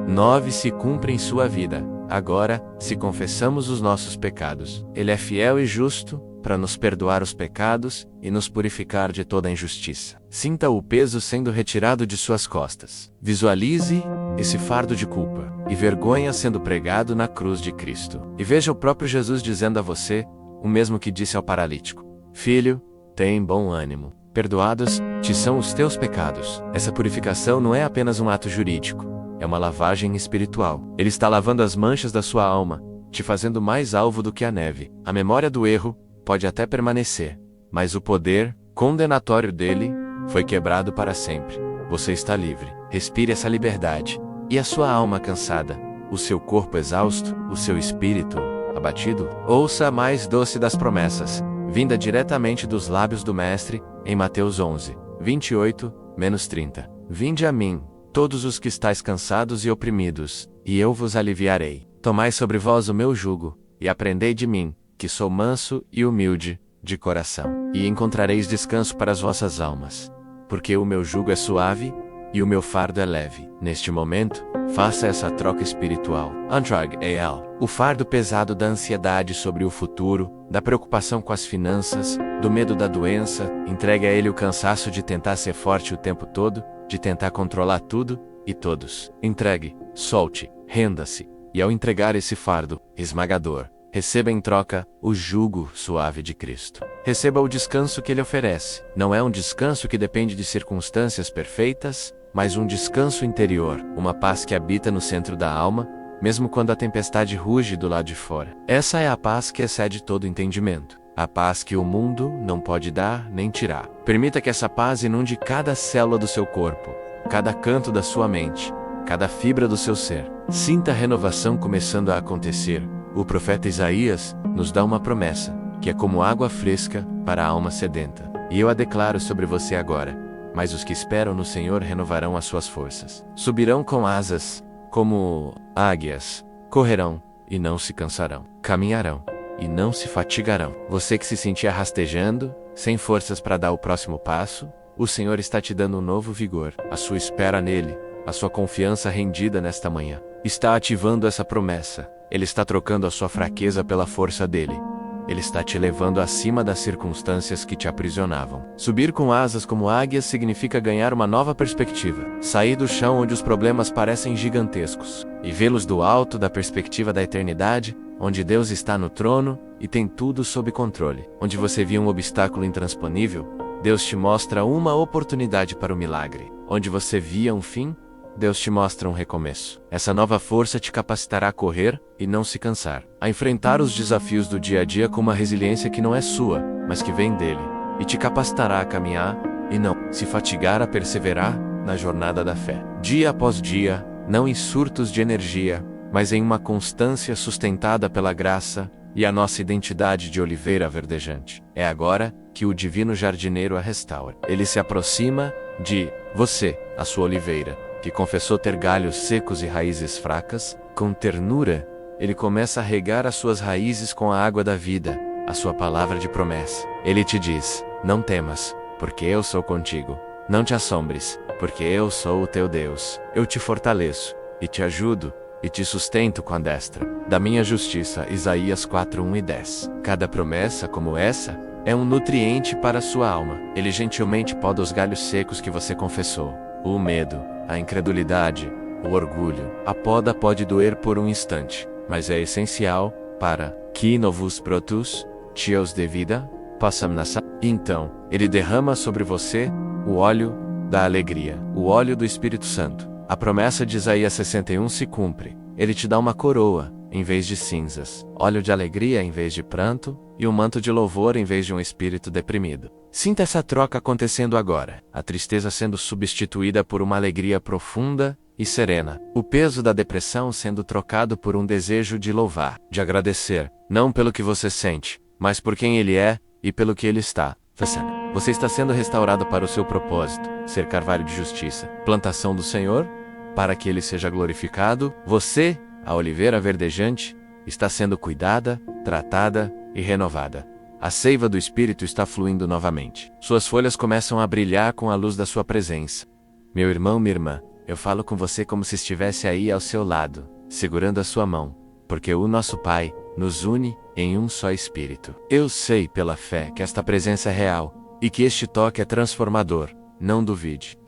1:9 se cumpre em sua vida. Agora, se confessamos os nossos pecados, Ele é fiel e justo para nos perdoar os pecados e nos purificar de toda injustiça. Sinta o peso sendo retirado de suas costas. Visualize esse fardo de culpa e vergonha sendo pregado na cruz de Cristo. E veja o próprio Jesus dizendo a você, o mesmo que disse ao paralítico: Filho, tem bom ânimo. Perdoados te são os teus pecados. Essa purificação não é apenas um ato jurídico, é uma lavagem espiritual. Ele está lavando as manchas da sua alma, te fazendo mais alvo do que a neve. A memória do erro pode até permanecer, mas o poder condenatório dele foi quebrado para sempre. Você está livre. Respire essa liberdade. E a sua alma cansada, o seu corpo exausto, o seu espírito abatido? Ouça a mais doce das promessas, vinda diretamente dos lábios do Mestre, em Mateus 11:28-30. Vinde a mim, todos os que estáis cansados e oprimidos, e eu vos aliviarei. Tomai sobre vós o meu jugo, e aprendei de mim, que sou manso e humilde de coração, e encontrareis descanso para as vossas almas. Porque o meu jugo é suave, e o meu fardo é leve. Neste momento, faça essa troca espiritual. Entregue a Ele o fardo pesado da ansiedade sobre o futuro, da preocupação com as finanças, do medo da doença. Entregue a Ele o cansaço de tentar ser forte o tempo todo, de tentar controlar tudo e todos. Entregue, solte, renda-se, e ao entregar esse fardo esmagador, receba em troca o jugo suave de Cristo. Receba o descanso que Ele oferece. Não é um descanso que depende de circunstâncias perfeitas, mas um descanso interior, uma paz que habita no centro da alma, mesmo quando a tempestade ruge do lado de fora. Essa é a paz que excede todo entendimento. A paz que o mundo não pode dar nem tirar. Permita que essa paz inunde cada célula do seu corpo, cada canto da sua mente, cada fibra do seu ser. Sinta a renovação começando a acontecer. O profeta Isaías nos dá uma promessa, que é como água fresca para a alma sedenta. E eu a declaro sobre você agora. Mas os que esperam no Senhor renovarão as suas forças. Subirão com asas, como águias. Correrão, e não se cansarão. Caminharão, e não se fatigarão. Você que se sentia rastejando, sem forças para dar o próximo passo, o Senhor está te dando um novo vigor. A sua espera nele, a sua confiança rendida nesta manhã, está ativando essa promessa. Ele está trocando a sua fraqueza pela força dele. Ele está te levando acima das circunstâncias que te aprisionavam. Subir com asas como águias significa ganhar uma nova perspectiva. Sair do chão onde os problemas parecem gigantescos e vê-los do alto da perspectiva da eternidade, onde Deus está no trono e tem tudo sob controle. Onde você via um obstáculo intransponível, Deus te mostra uma oportunidade para o milagre. Onde você via um fim, Deus te mostra um recomeço. Essa nova força te capacitará a correr e não se cansar, a enfrentar os desafios do dia a dia com uma resiliência que não é sua, mas que vem dele, e te capacitará a caminhar e não se fatigar, a perseverar na jornada da fé. Dia após dia, não em surtos de energia, mas em uma constância sustentada pela graça e a nossa identidade de oliveira verdejante. É agora que o divino jardineiro a restaura. Ele se aproxima de você, a sua oliveira, que confessou ter galhos secos e raízes fracas. Com ternura, ele começa a regar as suas raízes com a água da vida, a sua palavra de promessa. Ele te diz: não temas, porque eu sou contigo. Não te assombres, porque eu sou o teu Deus. Eu te fortaleço, e te ajudo, e te sustento com a destra da minha justiça. Isaías 4:1 e 10. Cada promessa como essa é um nutriente para a sua alma. Ele gentilmente poda os galhos secos que você confessou. O medo, a incredulidade, o orgulho. A poda pode doer por um instante, mas é essencial para que novos brotos, tios de vida, possam nascer. Então, ele derrama sobre você o óleo da alegria, o óleo do Espírito Santo. A promessa de Isaías 61 se cumpre. Ele te dá uma coroa em vez de cinzas, óleo de alegria em vez de pranto, e um manto de louvor em vez de um espírito deprimido. Sinta essa troca acontecendo agora, a tristeza sendo substituída por uma alegria profunda e serena, o peso da depressão sendo trocado por um desejo de louvar, de agradecer, não pelo que você sente, mas por quem Ele é e pelo que Ele está fazendo. Você está sendo restaurado para o seu propósito, ser carvalho de justiça, plantação do Senhor, para que Ele seja glorificado. Você, a oliveira verdejante, está sendo cuidada, tratada e renovada. A seiva do Espírito está fluindo novamente. Suas folhas começam a brilhar com a luz da sua presença. Meu irmão, minha irmã, eu falo com você como se estivesse aí ao seu lado, segurando a sua mão, porque o nosso Pai nos une em um só Espírito. Eu sei pela fé que esta presença é real e que este toque é transformador. Não duvide.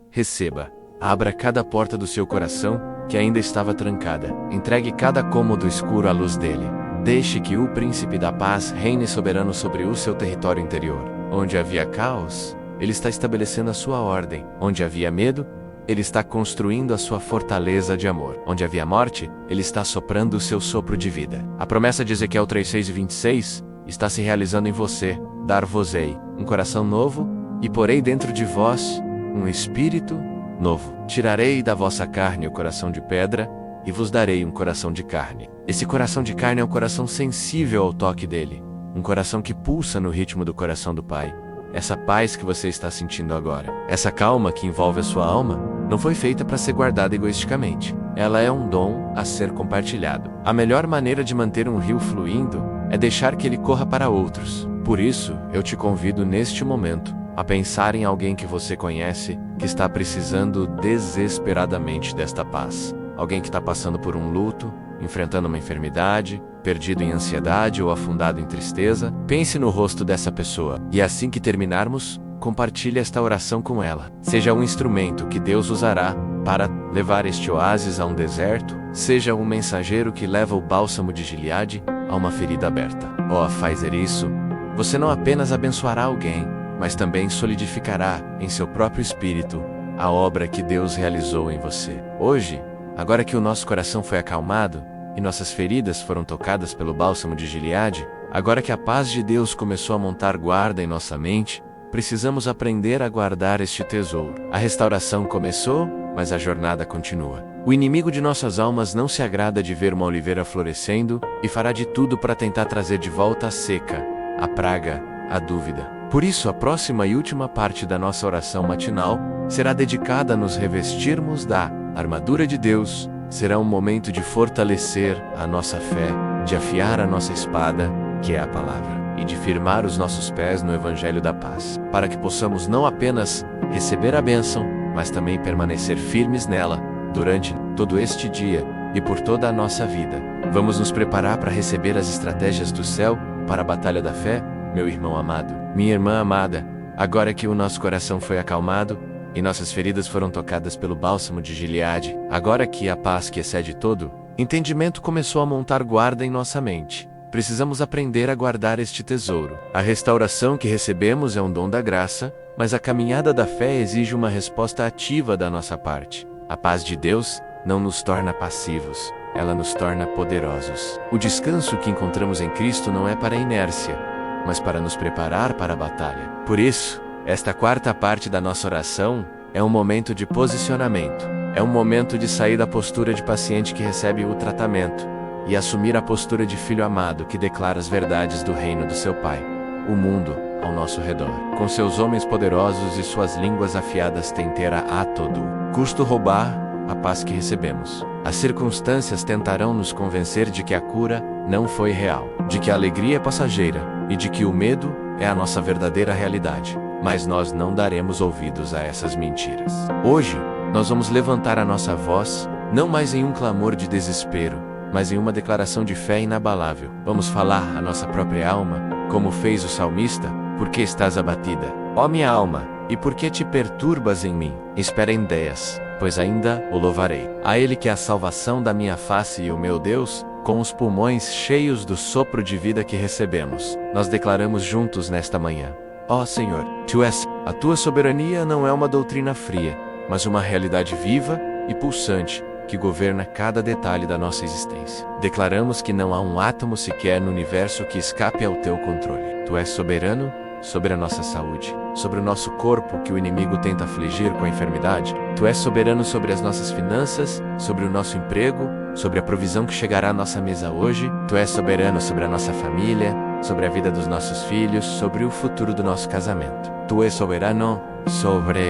Receba. Abra cada porta do seu coração que ainda estava trancada. Entregue cada cômodo escuro à luz dele. Deixe que o Príncipe da Paz reine soberano sobre o seu território interior. Onde havia caos, ele está estabelecendo a sua ordem. Onde havia medo, ele está construindo a sua fortaleza de amor. Onde havia morte, ele está soprando o seu sopro de vida. A promessa de Ezequiel 3:6 e 26 está se realizando em você. Dar-vos-ei um coração novo e porei dentro de vós um espírito novo. Tirarei da vossa carne o coração de pedra e vos darei um coração de carne. Esse coração de carne é um coração sensível ao toque dele, um coração que pulsa no ritmo do coração do Pai. Essa paz que você está sentindo agora, essa calma que envolve a sua alma, não foi feita para ser guardada egoisticamente. Ela é um dom a ser compartilhado. A melhor maneira de manter um rio fluindo é deixar que ele corra para outros. Por isso, eu te convido neste momento a pensar em alguém que você conhece que está precisando desesperadamente desta paz. Alguém que está passando por um luto, enfrentando uma enfermidade, perdido em ansiedade ou afundado em tristeza. Pense no rosto dessa pessoa e assim que terminarmos, compartilhe esta oração com ela. Seja um instrumento que Deus usará para levar este oásis a um deserto. Seja um mensageiro que leva o bálsamo de Gileade a uma ferida aberta. Ao fazer isso, você não apenas abençoará alguém, mas também solidificará em seu próprio espírito a obra que Deus realizou em você. Hoje, agora que o nosso coração foi acalmado e nossas feridas foram tocadas pelo bálsamo de Gileade, agora que a paz de Deus começou a montar guarda em nossa mente, precisamos aprender a guardar este tesouro. A restauração começou, mas a jornada continua. O inimigo de nossas almas não se agrada de ver uma oliveira florescendo e fará de tudo para tentar trazer de volta a seca, a praga, a dúvida. Por isso, a próxima e última parte da nossa oração matinal será dedicada a nos revestirmos da armadura de Deus. Será um momento de fortalecer a nossa fé, de afiar a nossa espada, que é a palavra, e de firmar os nossos pés no Evangelho da Paz, para que possamos não apenas receber a bênção, mas também permanecer firmes nela durante todo este dia e por toda a nossa vida. Vamos nos preparar para receber as estratégias do céu para a batalha da fé, meu irmão amado, minha irmã amada. Agora que o nosso coração foi acalmado e nossas feridas foram tocadas pelo bálsamo de Gileade, agora que a paz que excede todo entendimento começou a montar guarda em nossa mente, precisamos aprender a guardar este tesouro. A restauração que recebemos é um dom da graça, mas a caminhada da fé exige uma resposta ativa da nossa parte. A paz de Deus não nos torna passivos, ela nos torna poderosos. O descanso que encontramos em Cristo não é para a inércia, mas para nos preparar para a batalha. Por isso, esta quarta parte da nossa oração é um momento de posicionamento. É um momento de sair da postura de paciente que recebe o tratamento e assumir a postura de filho amado que declara as verdades do reino do seu Pai. O mundo ao nosso redor, com seus homens poderosos e suas línguas afiadas, tentará a todo custo roubar a paz que recebemos. As circunstâncias tentarão nos convencer de que a cura não foi real, de que a alegria é passageira e de que o medo é a nossa verdadeira realidade. Mas nós não daremos ouvidos a essas mentiras. Hoje, nós vamos levantar a nossa voz, não mais em um clamor de desespero, mas em uma declaração de fé inabalável. Vamos falar à nossa própria alma como fez o salmista, por que estás abatida, ó minha alma, e por que te perturbas em mim? Espera em Deus, pois ainda o louvarei. A Ele que é a salvação da minha face e o meu Deus, com os pulmões cheios do sopro de vida que recebemos, nós declaramos juntos nesta manhã: ó Senhor, Tu és. A Tua soberania não é uma doutrina fria, mas uma realidade viva e pulsante, que governa cada detalhe da nossa existência. Declaramos que não há um átomo sequer no universo que escape ao Teu controle. Tu és soberano sobre a nossa saúde, sobre o nosso corpo que o inimigo tenta afligir com a enfermidade. Tu és soberano sobre as nossas finanças, sobre o nosso emprego, sobre a provisão que chegará à nossa mesa hoje. Tu és soberano sobre a nossa família, sobre a vida dos nossos filhos, sobre o futuro do nosso casamento. Tu és soberano sobre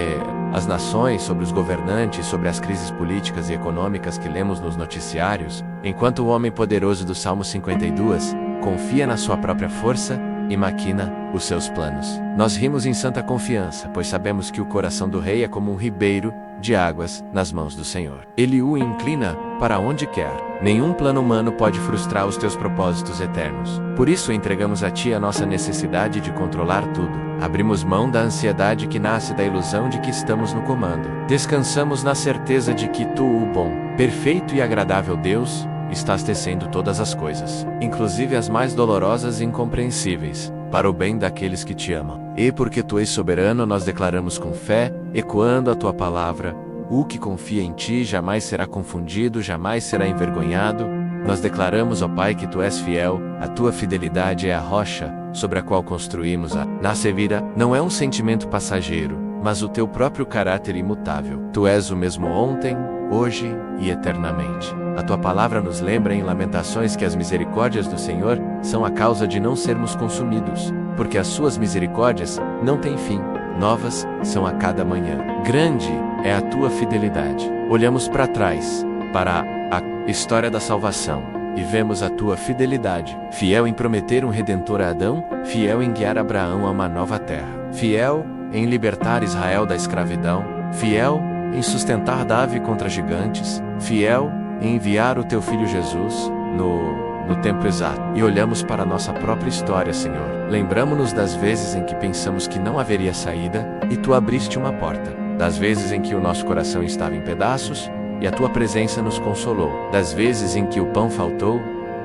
as nações, sobre os governantes, sobre as crises políticas e econômicas que lemos nos noticiários, enquanto o homem poderoso do Salmo 52 confia na sua própria força e maquina os seus planos. Nós rimos em santa confiança, pois sabemos que o coração do rei é como um ribeiro de águas nas mãos do Senhor. Ele o inclina para onde quer. Nenhum plano humano pode frustrar os teus propósitos eternos. Por isso entregamos a ti a nossa necessidade de controlar tudo. Abrimos mão da ansiedade que nasce da ilusão de que estamos no comando. Descansamos na certeza de que tu, o bom, perfeito e agradável Deus, estás tecendo todas as coisas, inclusive as mais dolorosas e incompreensíveis, para o bem daqueles que te amam. E porque tu és soberano, nós declaramos com fé, ecoando a tua palavra: o que confia em ti jamais será confundido, jamais será envergonhado. Nós declaramos, ó Pai, que tu és fiel, a tua fidelidade é a rocha sobre a qual construímos a nossa vida. Não é um sentimento passageiro, mas o teu próprio caráter imutável. Tu és o mesmo ontem, hoje e eternamente. A tua palavra nos lembra em Lamentações que as misericórdias do Senhor são a causa de não sermos consumidos, porque as suas misericórdias não têm fim, novas são a cada manhã. Grande é a tua fidelidade. Olhamos para trás, para a história da salvação, e vemos a tua fidelidade, fiel em prometer um redentor a Adão, fiel em guiar Abraão a uma nova terra, fiel em libertar Israel da escravidão, fiel em sustentar Davi contra gigantes, fiel em enviar o teu Filho Jesus no tempo exato. E olhamos para a nossa própria história, Senhor. Lembramo-nos das vezes em que pensamos que não haveria saída, e tu abriste uma porta. Das vezes em que o nosso coração estava em pedaços, e a tua presença nos consolou. Das vezes em que o pão faltou,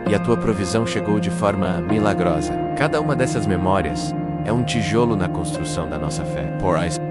e a tua provisão chegou de forma milagrosa. Cada uma dessas memórias é um tijolo na construção da nossa fé.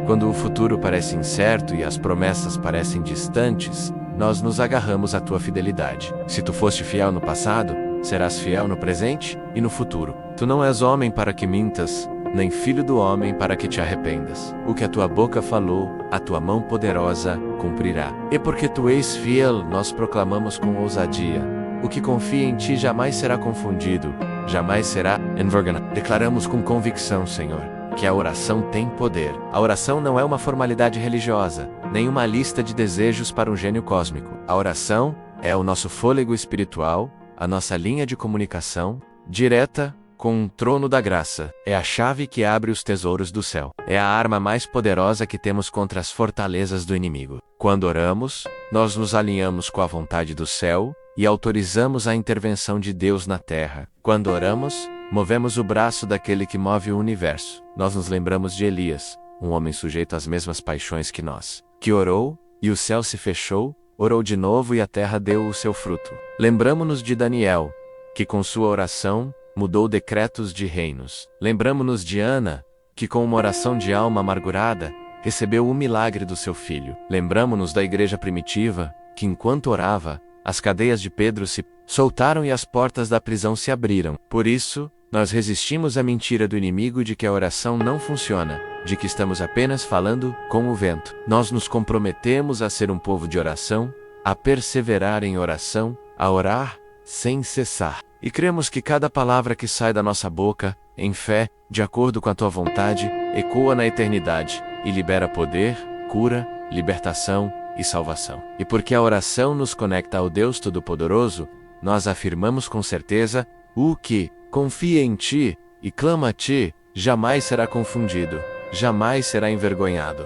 Quando o futuro parece incerto e as promessas parecem distantes, nós nos agarramos à tua fidelidade. Se tu foste fiel no passado, serás fiel no presente e no futuro. Tu não és homem para que mintas, nem filho do homem para que te arrependas. O que a tua boca falou, a tua mão poderosa cumprirá. E porque tu és fiel, nós proclamamos com ousadia: o que confia em ti jamais será confundido, jamais será envergonhado. Declaramos com convicção, Senhor, que a oração tem poder. A oração não é uma formalidade religiosa, nem uma lista de desejos para um gênio cósmico. A oração é o nosso fôlego espiritual, a nossa linha de comunicação direta com o trono da graça. É a chave que abre os tesouros do céu. É a arma mais poderosa que temos contra as fortalezas do inimigo. Quando oramos, nós nos alinhamos com a vontade do céu e autorizamos a intervenção de Deus na terra. Quando oramos, movemos o braço daquele que move o universo. Nós nos lembramos de Elias, um homem sujeito às mesmas paixões que nós, que orou, e o céu se fechou, orou de novo e a terra deu o seu fruto. Lembramo-nos de Daniel, que com sua oração mudou decretos de reinos. Lembramo-nos de Ana, que com uma oração de alma amargurada, recebeu o milagre do seu filho. Lembramo-nos da igreja primitiva, que enquanto orava, as cadeias de Pedro se soltaram e as portas da prisão se abriram. Por isso, nós resistimos à mentira do inimigo de que a oração não funciona, de que estamos apenas falando com o vento. Nós nos comprometemos a ser um povo de oração, a perseverar em oração, a orar sem cessar. E cremos que cada palavra que sai da nossa boca, em fé, de acordo com a tua vontade, ecoa na eternidade e libera poder, cura, libertação e salvação. E porque a oração nos conecta ao Deus Todo-Poderoso, nós afirmamos com certeza: o que confia em ti e clama a ti, jamais será confundido, jamais será envergonhado.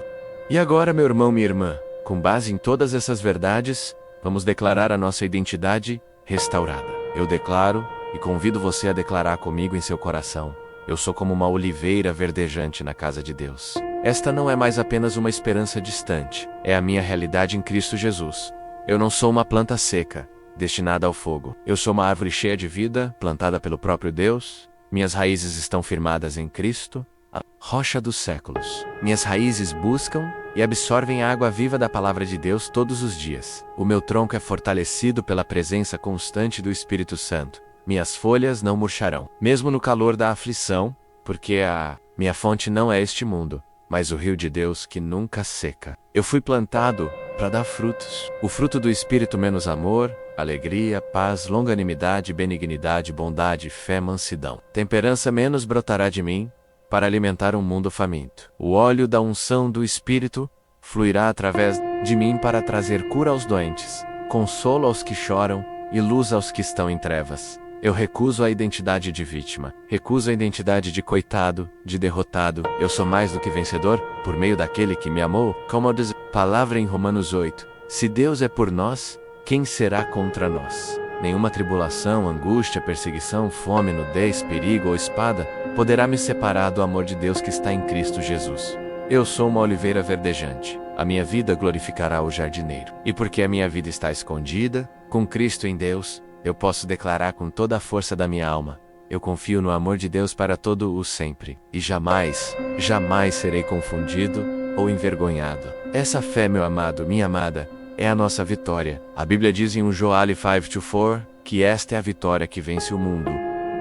E agora, meu irmão, minha irmã, com base em todas essas verdades, vamos declarar a nossa identidade restaurada. Eu declaro, e convido você a declarar comigo em seu coração: Eu sou como uma oliveira verdejante na casa de Deus. Esta não é mais apenas uma esperança distante, é a minha realidade em Cristo Jesus. Eu não sou uma planta seca, destinada ao fogo. Eu sou uma árvore cheia de vida, plantada pelo próprio Deus. Minhas raízes estão firmadas em Cristo, a rocha dos séculos. Minhas raízes buscam e absorvem a água viva da palavra de Deus todos os dias. O meu tronco é fortalecido pela presença constante do Espírito Santo. Minhas folhas não murcharão, mesmo no calor da aflição, porque a minha fonte não é este mundo, mas o rio de Deus que nunca seca. Eu fui plantado para dar frutos. O fruto do Espírito menos amor, alegria, paz, longanimidade, benignidade, bondade, fé, mansidão. Temperança menos brotará de mim, para alimentar um mundo faminto. O óleo da unção do Espírito fluirá através de mim para trazer cura aos doentes, consolo aos que choram e luz aos que estão em trevas. Eu recuso a identidade de vítima, recuso a identidade de coitado, de derrotado. Eu sou mais do que vencedor, por meio daquele que me amou, como diz a palavra em Romanos 8. Se Deus é por nós, quem será contra nós? Nenhuma tribulação, angústia, perseguição, fome, nudez, perigo ou espada poderá me separar do amor de Deus que está em Cristo Jesus. Eu sou uma oliveira verdejante. A minha vida glorificará o jardineiro. E porque a minha vida está escondida, com Cristo em Deus, eu posso declarar com toda a força da minha alma: eu confio no amor de Deus para todo o sempre, e jamais, jamais serei confundido ou envergonhado. Essa fé, meu amado, minha amada, é a nossa vitória. A Bíblia diz em 1 João 5:4 que esta é a vitória que vence o mundo,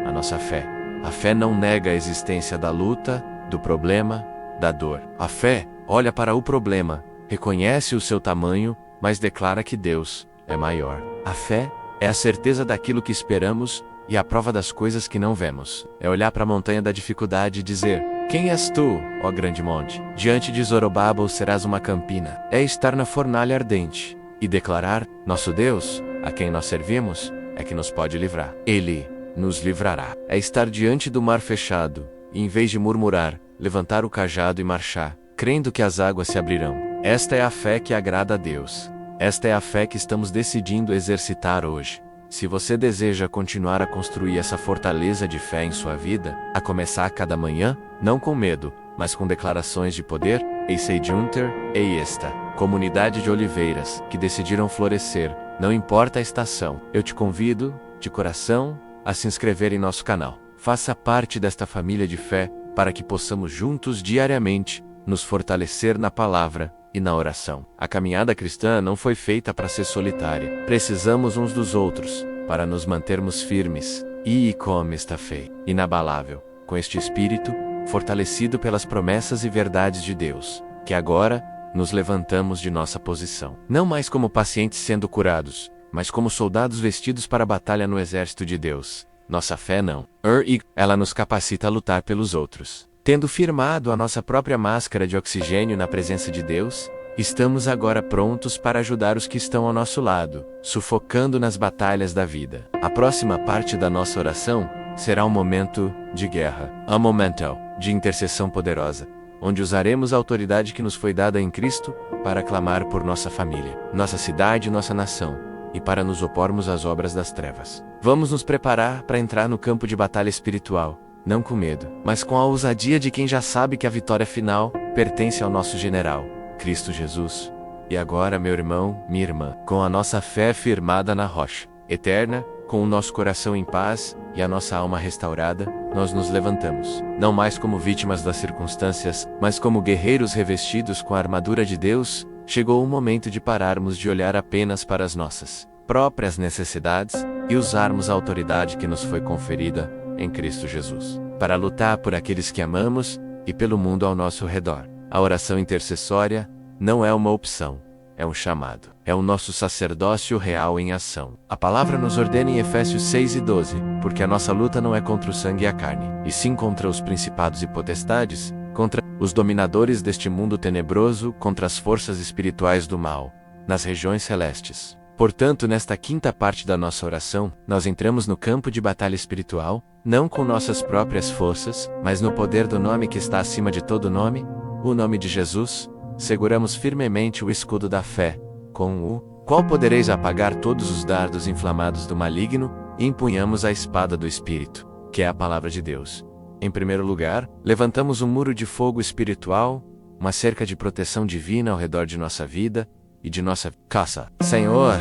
a nossa fé. A fé não nega a existência da luta, do problema, da dor. A fé olha para o problema, reconhece o seu tamanho, mas declara que Deus é maior. A fé é a certeza daquilo que esperamos e a prova das coisas que não vemos. É olhar para a montanha da dificuldade e dizer: quem és tu, ó grande monte? Diante de Zorobabel serás uma campina. É estar na fornalha ardente e declarar: nosso Deus, a quem nós servimos, é que nos pode livrar. Ele nos livrará. É estar diante do mar fechado e, em vez de murmurar, levantar o cajado e marchar, crendo que as águas se abrirão. Esta é a fé que agrada a Deus. Esta é a fé que estamos decidindo exercitar hoje. Se você deseja continuar a construir essa fortaleza de fé em sua vida, a começar a cada manhã, não com medo, mas com declarações de poder, Eisei Junter, e esta comunidade de oliveiras que decidiram florescer, não importa a estação. Eu te convido, de coração, a se inscrever em nosso canal. Faça parte desta família de fé para que possamos juntos diariamente nos fortalecer na palavra e na oração. A caminhada cristã não foi feita para ser solitária. Precisamos uns dos outros para nos mantermos firmes e como esta fé inabalável, com este espírito fortalecido pelas promessas e verdades de Deus, que agora nos levantamos de nossa posição, não mais como pacientes sendo curados, mas como soldados vestidos para a batalha no exército de Deus. Nossa fé não. Ela nos capacita a lutar pelos outros. Tendo firmado a nossa própria máscara de oxigênio na presença de Deus, estamos agora prontos para ajudar os que estão ao nosso lado, sufocando nas batalhas da vida. A próxima parte da nossa oração será um momento de guerra, um momento de intercessão poderosa, onde usaremos a autoridade que nos foi dada em Cristo para clamar por nossa família, nossa cidade e nossa nação, e para nos opormos às obras das trevas. Vamos nos preparar para entrar no campo de batalha espiritual, não com medo, mas com a ousadia de quem já sabe que a vitória final pertence ao nosso general, Cristo Jesus. E agora, meu irmão, minha irmã, com a nossa fé firmada na rocha eterna, com o nosso coração em paz e a nossa alma restaurada, nós nos levantamos, não mais como vítimas das circunstâncias, mas como guerreiros revestidos com a armadura de Deus. Chegou o momento de pararmos de olhar apenas para as nossas próprias necessidades e usarmos a autoridade que nos foi conferida em Cristo Jesus, para lutar por aqueles que amamos e pelo mundo ao nosso redor. A oração intercessória não é uma opção, é um chamado. É o nosso sacerdócio real em ação. A palavra nos ordena em Efésios 6:12, porque a nossa luta não é contra o sangue e a carne, e sim contra os principados e potestades, contra os dominadores deste mundo tenebroso, contra as forças espirituais do mal, nas regiões celestes. Portanto, nesta quinta parte da nossa oração, nós entramos no campo de batalha espiritual, não com nossas próprias forças, mas no poder do nome que está acima de todo nome, o nome de Jesus. Seguramos firmemente o escudo da fé, com o qual podereis apagar todos os dardos inflamados do maligno, e empunhamos a espada do Espírito, que é a palavra de Deus. Em primeiro lugar, levantamos um muro de fogo espiritual, uma cerca de proteção divina ao redor de nossa vida e de nossa casa. Senhor,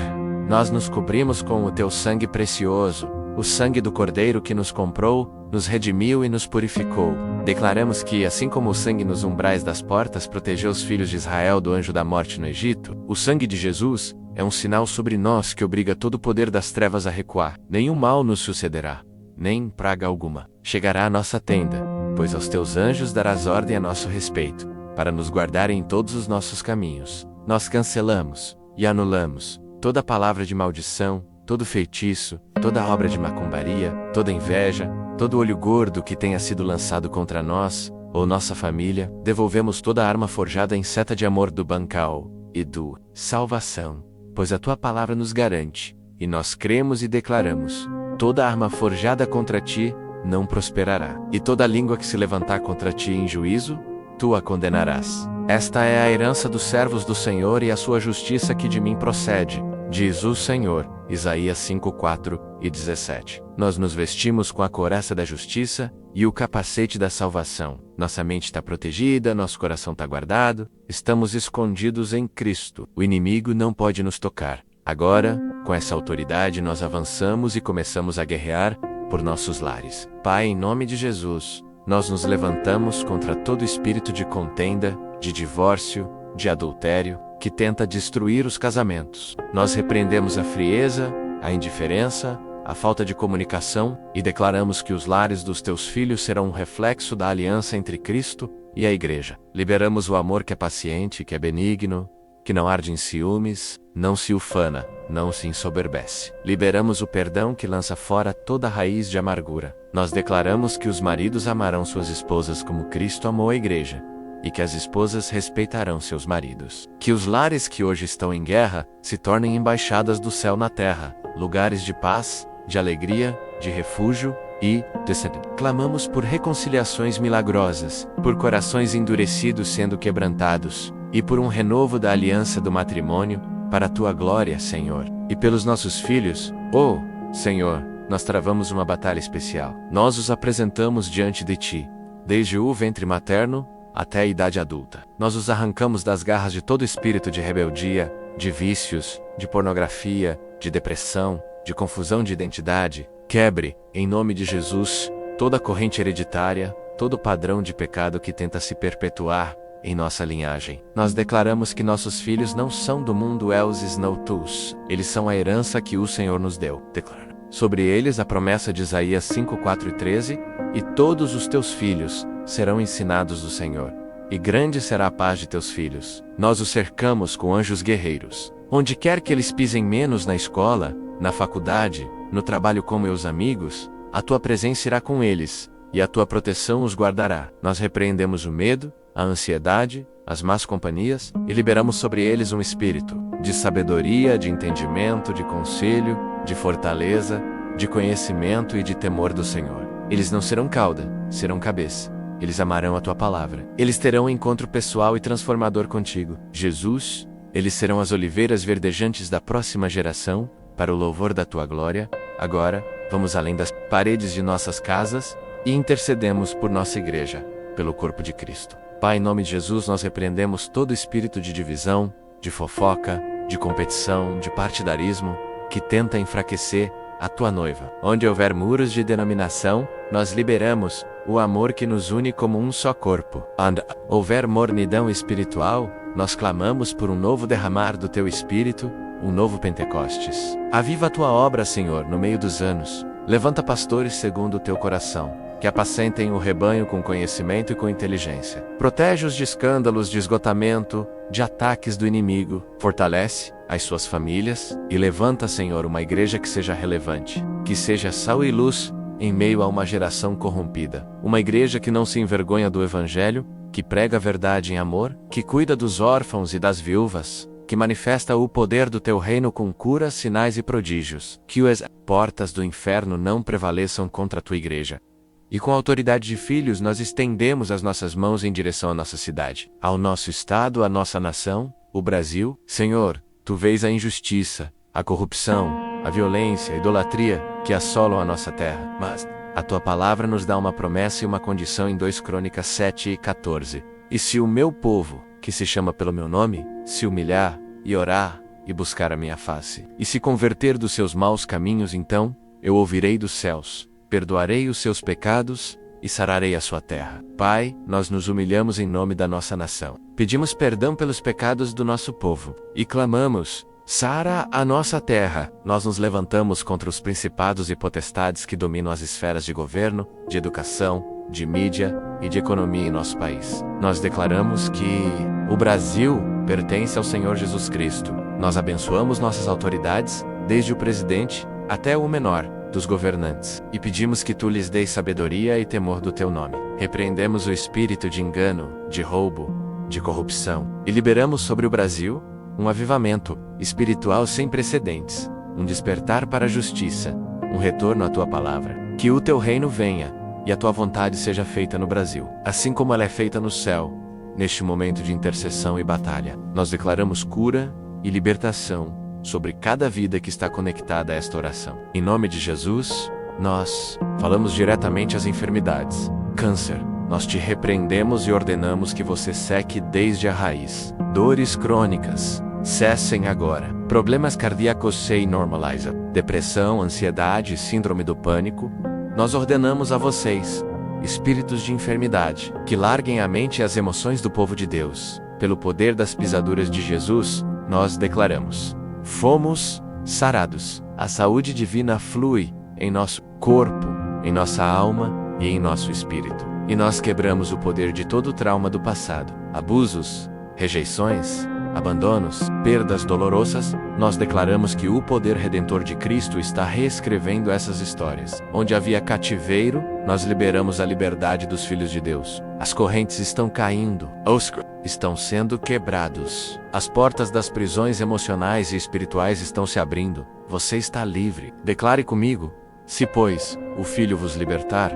nós nos cobrimos com o teu sangue precioso, o sangue do Cordeiro que nos comprou, nos redimiu e nos purificou. Declaramos que, assim como o sangue nos umbrais das portas protegeu os filhos de Israel do anjo da morte no Egito, o sangue de Jesus é um sinal sobre nós que obriga todo o poder das trevas a recuar. Nenhum mal nos sucederá, nem praga alguma chegará à nossa tenda, pois aos teus anjos darás ordem a nosso respeito, para nos guardarem em todos os nossos caminhos. Nós cancelamos e anulamos toda palavra de maldição, todo feitiço, toda obra de macumbaria, toda inveja, todo olho gordo que tenha sido lançado contra nós, ou nossa família. Devolvemos toda arma forjada em seta de amor do Bancal e do salvação, pois a tua palavra nos garante, e nós cremos e declaramos: toda arma forjada contra ti não prosperará, e toda língua que se levantar contra ti em juízo, tu a condenarás. Esta é a herança dos servos do Senhor e a sua justiça que de mim procede, diz o Senhor. Isaías 5:4 e 17. Nós nos vestimos com a couraça da justiça e o capacete da salvação. Nossa mente está protegida, nosso coração está guardado, estamos escondidos em Cristo. O inimigo não pode nos tocar. Agora, com essa autoridade, nós avançamos e começamos a guerrear por nossos lares. Pai, em nome de Jesus, nós nos levantamos contra todo espírito de contenda, de divórcio, de adultério, que tenta destruir os casamentos. Nós repreendemos a frieza, a indiferença, a falta de comunicação e declaramos que os lares dos teus filhos serão um reflexo da aliança entre Cristo e a Igreja. Liberamos o amor que é paciente, que é benigno, que não arde em ciúmes, não se ufana, não se ensoberbece. Liberamos o perdão que lança fora toda raiz de amargura. Nós declaramos que os maridos amarão suas esposas como Cristo amou a Igreja, e que as esposas respeitarão seus maridos. Que os lares que hoje estão em guerra se tornem embaixadas do céu na terra, lugares de paz, de alegria, de refúgio e descendente. Clamamos por reconciliações milagrosas, por corações endurecidos sendo quebrantados, e por um renovo da aliança do matrimônio, para a tua glória, Senhor. E pelos nossos filhos, oh, Senhor, nós travamos uma batalha especial. Nós os apresentamos diante de ti, desde o ventre materno até a idade adulta. Nós os arrancamos das garras de todo espírito de rebeldia, de vícios, de pornografia, de depressão, de confusão de identidade. Quebre, em nome de Jesus, toda corrente hereditária, todo padrão de pecado que tenta se perpetuar em nossa linhagem. Nós declaramos que nossos filhos não são do mundo elses nautus. Eles são a herança que o Senhor nos deu. Declara sobre eles a promessa de Isaías 5:4 e 13, e todos os teus filhos serão ensinados do Senhor, e grande será a paz de teus filhos. Nós os cercamos com anjos guerreiros. Onde quer que eles pisem menos na escola, na faculdade, no trabalho com meus amigos, a tua presença irá com eles, e a tua proteção os guardará. Nós repreendemos o medo, a ansiedade, as más companhias, e liberamos sobre eles um espírito de sabedoria, de entendimento, de conselho, de fortaleza, de conhecimento e de temor do Senhor. Eles não serão cauda, serão cabeça. Eles amarão a tua palavra. Eles terão um encontro pessoal e transformador contigo, Jesus. Eles serão as oliveiras verdejantes da próxima geração, para o louvor da tua glória. Agora, vamos além das paredes de nossas casas e intercedemos por nossa igreja, pelo corpo de Cristo. Pai, em nome de Jesus, nós repreendemos todo espírito de divisão, de fofoca, de competição, de partidarismo, que tenta enfraquecer a tua noiva. Onde houver muros de denominação, nós liberamos o amor que nos une como um só corpo. Onde houver mornidão espiritual, nós clamamos por um novo derramar do teu Espírito, um novo Pentecostes. Aviva a tua obra, Senhor, no meio dos anos. Levanta pastores segundo o teu coração, que apacentem o rebanho com conhecimento e com inteligência. Protege-os de escândalos, de esgotamento, de ataques do inimigo. Fortalece as suas famílias e levanta, Senhor, uma igreja que seja relevante, que seja sal e luz em meio a uma geração corrompida. Uma igreja que não se envergonha do Evangelho, que prega a verdade em amor, que cuida dos órfãos e das viúvas, que manifesta o poder do teu reino com curas, sinais e prodígios. Que as portas do inferno não prevaleçam contra a tua igreja. E com a autoridade de filhos nós estendemos as nossas mãos em direção à nossa cidade, ao nosso estado, à nossa nação, o Brasil. Senhor, tu vês a injustiça, a corrupção, a violência, a idolatria que assolam a nossa terra. Mas A tua palavra nos dá uma promessa e uma condição em 2 Crônicas 7:14. E se o meu povo, que se chama pelo meu nome, se humilhar e orar e buscar a minha face, e se converter dos seus maus caminhos, então eu ouvirei dos céus, perdoarei os seus pecados e sararei a sua terra. Pai, nós nos humilhamos em nome da nossa nação. Pedimos perdão pelos pecados do nosso povo e clamamos: sara a nossa terra. Nós nos levantamos contra os principados e potestades que dominam as esferas de governo, de educação, de mídia e de economia em nosso país. Nós declaramos que o Brasil pertence ao Senhor Jesus Cristo. Nós abençoamos nossas autoridades, desde o presidente até o menor dos governantes, e pedimos que tu lhes deis sabedoria e temor do teu nome. Repreendemos o espírito de engano, de roubo, de corrupção, e liberamos sobre o Brasil um avivamento espiritual sem precedentes, um despertar para a justiça, um retorno à tua palavra. Que o teu reino venha e a tua vontade seja feita no Brasil, assim como ela é feita no céu. Neste momento de intercessão e batalha, nós declaramos cura e libertação sobre cada vida que está conectada a esta oração. Em nome de Jesus, nós falamos diretamente às enfermidades. Câncer, nós te repreendemos e ordenamos que você seque desde a raiz. Dores crônicas, cessem agora. Problemas cardíacos se normaliza. Depressão, ansiedade, síndrome do pânico, nós ordenamos a vocês, espíritos de enfermidade, que larguem a mente e as emoções do povo de Deus. Pelo poder das pisaduras de Jesus, nós declaramos: fomos sarados. A saúde divina flui em nosso corpo, em nossa alma e em nosso espírito. E nós quebramos o poder de todo o trauma do passado, abusos, rejeições, abandonos, perdas dolorosas. Nós declaramos que o poder redentor de Cristo está reescrevendo essas histórias. Onde havia cativeiro, nós liberamos a liberdade dos filhos de Deus. As correntes estão caindo, os estão sendo quebrados. As portas das prisões emocionais e espirituais estão se abrindo. Você está livre. Declare comigo: se, pois, o Filho vos libertar,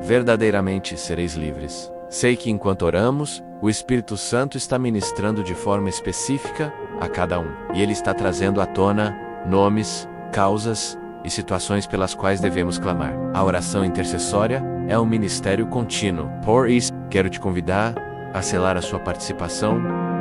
verdadeiramente sereis livres. Sei que enquanto oramos, o Espírito Santo está ministrando de forma específica a cada um. E ele está trazendo à tona nomes, causas e situações pelas quais devemos clamar. A oração intercessória é um ministério contínuo. Por isso, quero te convidar a selar a sua participação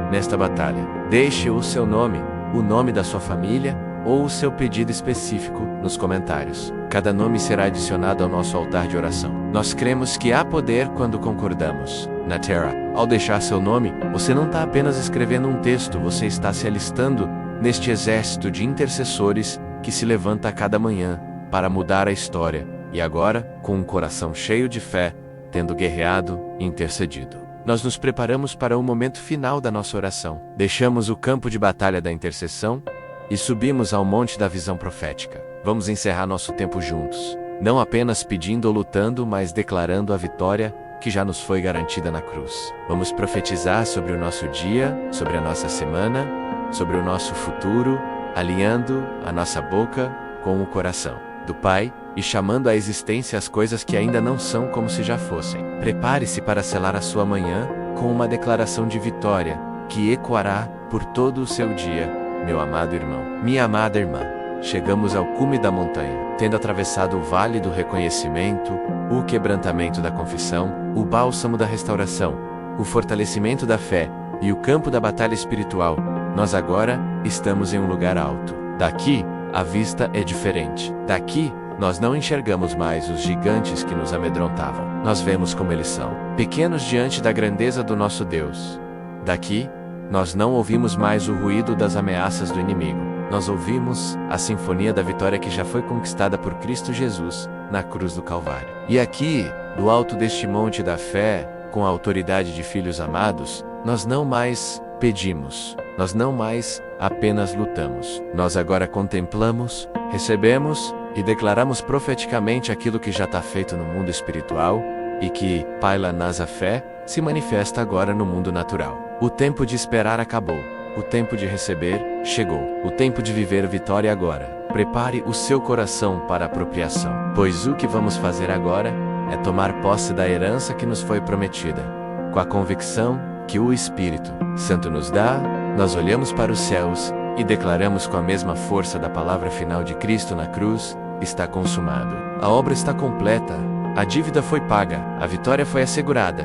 nesta batalha. Deixe o seu nome, o nome da sua família ou o seu pedido específico nos comentários. Cada nome será adicionado ao nosso altar de oração. Nós cremos que há poder quando concordamos. Na terra, ao deixar seu nome, você não está apenas escrevendo um texto, você está se alistando neste exército de intercessores que se levanta a cada manhã para mudar a história, e agora, com um coração cheio de fé, tendo guerreado e intercedido. Nós nos preparamos para o momento final da nossa oração. Deixamos o campo de batalha da intercessão e subimos ao monte da visão profética. Vamos encerrar nosso tempo juntos, não apenas pedindo ou lutando, mas declarando a vitória que já nos foi garantida na cruz. Vamos profetizar sobre o nosso dia, sobre a nossa semana, sobre o nosso futuro, alinhando a nossa boca com o coração do Pai e chamando à existência as coisas que ainda não são como se já fossem. Prepare-se para selar a sua manhã com uma declaração de vitória que ecoará por todo o seu dia, meu amado irmão, minha amada irmã. Chegamos ao cume da montanha, tendo atravessado o vale do reconhecimento, o quebrantamento da confissão, o bálsamo da restauração, o fortalecimento da fé e o campo da batalha espiritual. Nós agora estamos em um lugar alto. Daqui, a vista é diferente. Daqui, nós não enxergamos mais os gigantes que nos amedrontavam. Nós vemos como eles são, pequenos diante da grandeza do nosso Deus. Daqui, nós não ouvimos mais o ruído das ameaças do inimigo. Nós ouvimos a sinfonia da vitória que já foi conquistada por Cristo Jesus na cruz do Calvário. E aqui, do alto deste monte da fé, com a autoridade de filhos amados, nós não mais pedimos, nós não mais apenas lutamos. Nós agora contemplamos, recebemos e declaramos profeticamente aquilo que já está feito no mundo espiritual e que, paila nasa fé, se manifesta agora no mundo natural. O tempo de esperar acabou. O tempo de receber chegou. O tempo de viver vitória agora. Prepare o seu coração para a apropriação, pois o que vamos fazer agora é tomar posse da herança que nos foi prometida. Com a convicção que o Espírito Santo nos dá, nós olhamos para os céus e declaramos com a mesma força da palavra final de Cristo na cruz: está consumado. A obra está completa. A dívida foi paga, a vitória foi assegurada.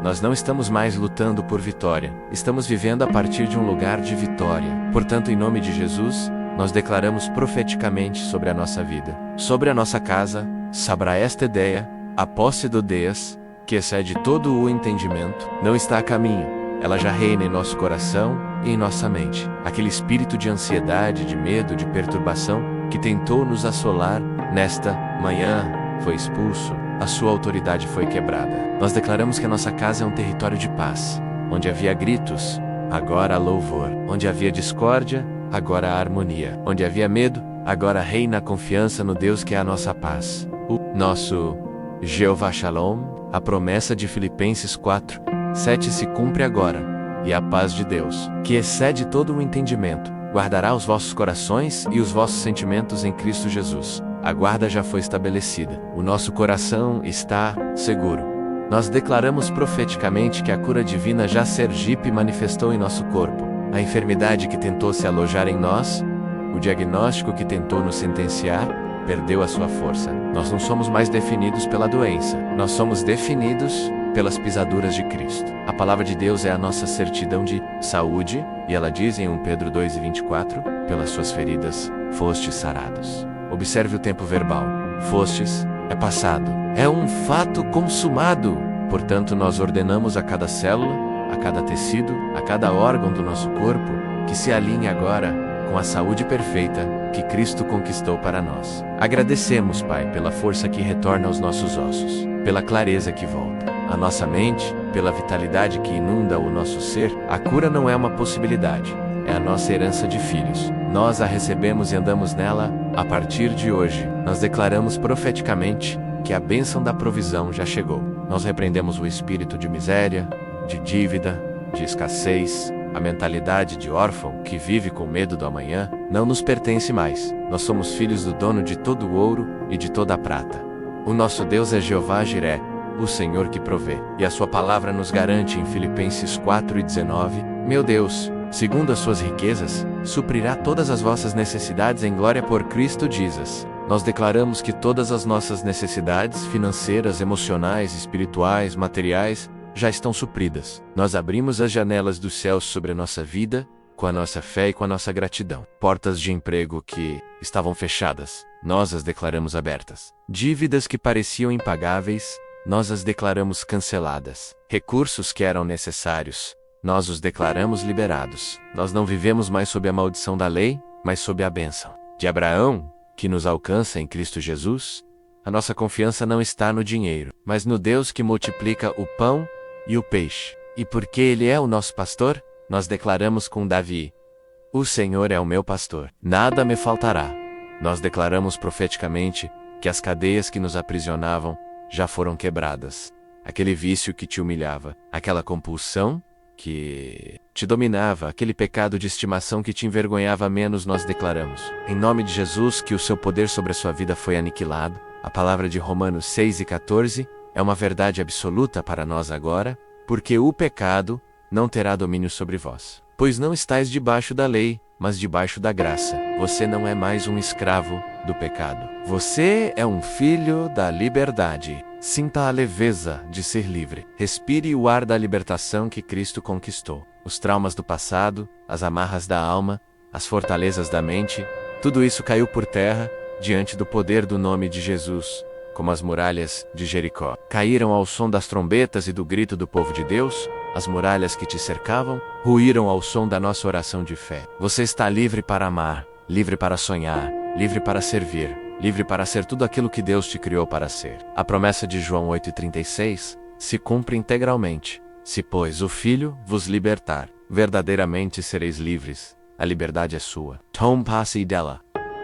Nós não estamos mais lutando por vitória, estamos vivendo a partir de um lugar de vitória. Portanto, em nome de Jesus, nós declaramos profeticamente sobre a nossa vida, sobre a nossa casa, sobre esta ideia, a posse do Deus, que excede todo o entendimento, não está a caminho. Ela já reina em nosso coração e em nossa mente. Aquele espírito de ansiedade, de medo, de perturbação, que tentou nos assolar nesta manhã, foi expulso. A sua autoridade foi quebrada. Nós declaramos que a nossa casa é um território de paz. Onde havia gritos, agora há louvor. Onde havia discórdia, agora há harmonia. Onde havia medo, agora reina a confiança no Deus que é a nossa paz. O nosso Jeová Shalom, a promessa de Filipenses 4:7 se cumpre agora. E a paz de Deus, que excede todo o entendimento, guardará os vossos corações e os vossos sentimentos em Cristo Jesus. A guarda já foi estabelecida. O nosso coração está seguro. Nós declaramos profeticamente que a cura divina já Sergipe manifestou em nosso corpo. A enfermidade que tentou se alojar em nós, o diagnóstico que tentou nos sentenciar, perdeu a sua força. Nós não somos mais definidos pela doença. Nós somos definidos pelas pisaduras de Cristo. A palavra de Deus é a nossa certidão de saúde, e ela diz em 1 Pedro 2:24, pelas suas feridas fostes sarados. Observe o tempo verbal. Fostes é passado. É um fato consumado. Portanto, nós ordenamos a cada célula, a cada tecido, a cada órgão do nosso corpo, que se alinhe agora com a saúde perfeita que Cristo conquistou para nós. Agradecemos, Pai, pela força que retorna aos nossos ossos, pela clareza que volta à nossa mente, pela vitalidade que inunda o nosso ser. A cura não é uma possibilidade, é a nossa herança de filhos. Nós a recebemos e andamos nela a partir de hoje. Nós declaramos profeticamente que a bênção da provisão já chegou. Nós repreendemos o espírito de miséria, de dívida, de escassez. A mentalidade de órfão que vive com medo do amanhã não nos pertence mais. Nós somos filhos do dono de todo o ouro e de toda a prata. O nosso Deus é Jeová Jiré, o Senhor que provê. E a sua palavra nos garante em Filipenses 4:19, meu Deus, segundo as suas riquezas, suprirá todas as vossas necessidades em glória por Cristo Jesus. Nós declaramos que todas as nossas necessidades financeiras, emocionais, espirituais, materiais, já estão supridas. Nós abrimos as janelas dos céus sobre a nossa vida, com a nossa fé e com a nossa gratidão. Portas de emprego que estavam fechadas, nós as declaramos abertas. Dívidas que pareciam impagáveis, nós as declaramos canceladas. Recursos que eram necessários, nós os declaramos liberados. Nós não vivemos mais sob a maldição da lei, mas sob a bênção de Abraão, que nos alcança em Cristo Jesus. A nossa confiança não está no dinheiro, mas no Deus que multiplica o pão e o peixe. E porque Ele é o nosso pastor, nós declaramos com Davi: o Senhor é o meu pastor, nada me faltará. Nós declaramos profeticamente que as cadeias que nos aprisionavam já foram quebradas. Aquele vício que te humilhava, aquela compulsão que te dominava, aquele pecado de estimação que te envergonhava menos, nós declaramos, em nome de Jesus, que o seu poder sobre a sua vida foi aniquilado. A palavra de Romanos 6:14 é uma verdade absoluta para nós agora, porque o pecado não terá domínio sobre vós. Pois não estáis debaixo da lei, mas debaixo da graça. Você não é mais um escravo do pecado. Você é um filho da liberdade. Sinta a leveza de ser livre. Respire o ar da libertação que Cristo conquistou. Os traumas do passado, as amarras da alma, as fortalezas da mente, tudo isso caiu por terra diante do poder do nome de Jesus, como as muralhas de Jericó. Caíram ao som das trombetas e do grito do povo de Deus. As muralhas que te cercavam ruíram ao som da nossa oração de fé. Você está livre para amar, livre para sonhar, livre para servir, livre para ser tudo aquilo que Deus te criou para ser. A promessa de João 8:36 se cumpre integralmente. Se, pois, o Filho vos libertar, verdadeiramente sereis livres. A liberdade é sua. Tom passe dela.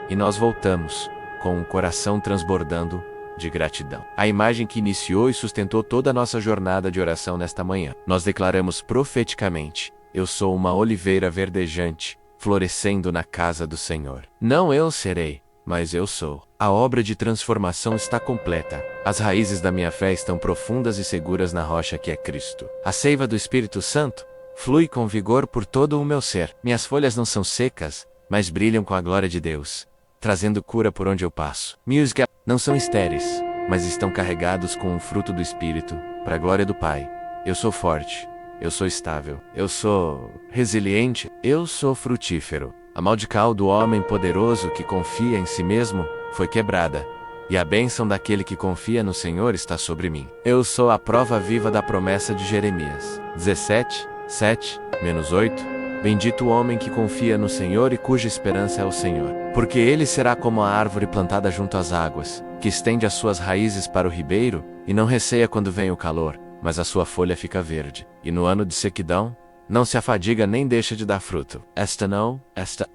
E nós voltamos, com o coração transbordando de gratidão. A imagem que iniciou e sustentou toda a nossa jornada de oração nesta manhã. Nós declaramos profeticamente: eu sou uma oliveira verdejante, florescendo na casa do Senhor. Não eu serei, mas eu sou. A obra de transformação está completa. As raízes da minha fé estão profundas e seguras na rocha que é Cristo. A seiva do Espírito Santo flui com vigor por todo o meu ser. Minhas folhas não são secas, mas brilham com a glória de Deus, trazendo cura por onde eu passo. Meus não são estéreis, mas estão carregados com o fruto do Espírito, para a glória do Pai. Eu sou forte, eu sou estável, eu sou resiliente, eu sou frutífero. A maldição do homem poderoso que confia em si mesmo foi quebrada, e a bênção daquele que confia no Senhor está sobre mim. Eu sou a prova viva da promessa de Jeremias 17, 7-8. Bendito o homem que confia no Senhor e cuja esperança é o Senhor. Porque ele será como a árvore plantada junto às águas, que estende as suas raízes para o ribeiro, e não receia quando vem o calor, mas a sua folha fica verde. E no ano de sequidão, não se afadiga nem deixa de dar fruto. Esta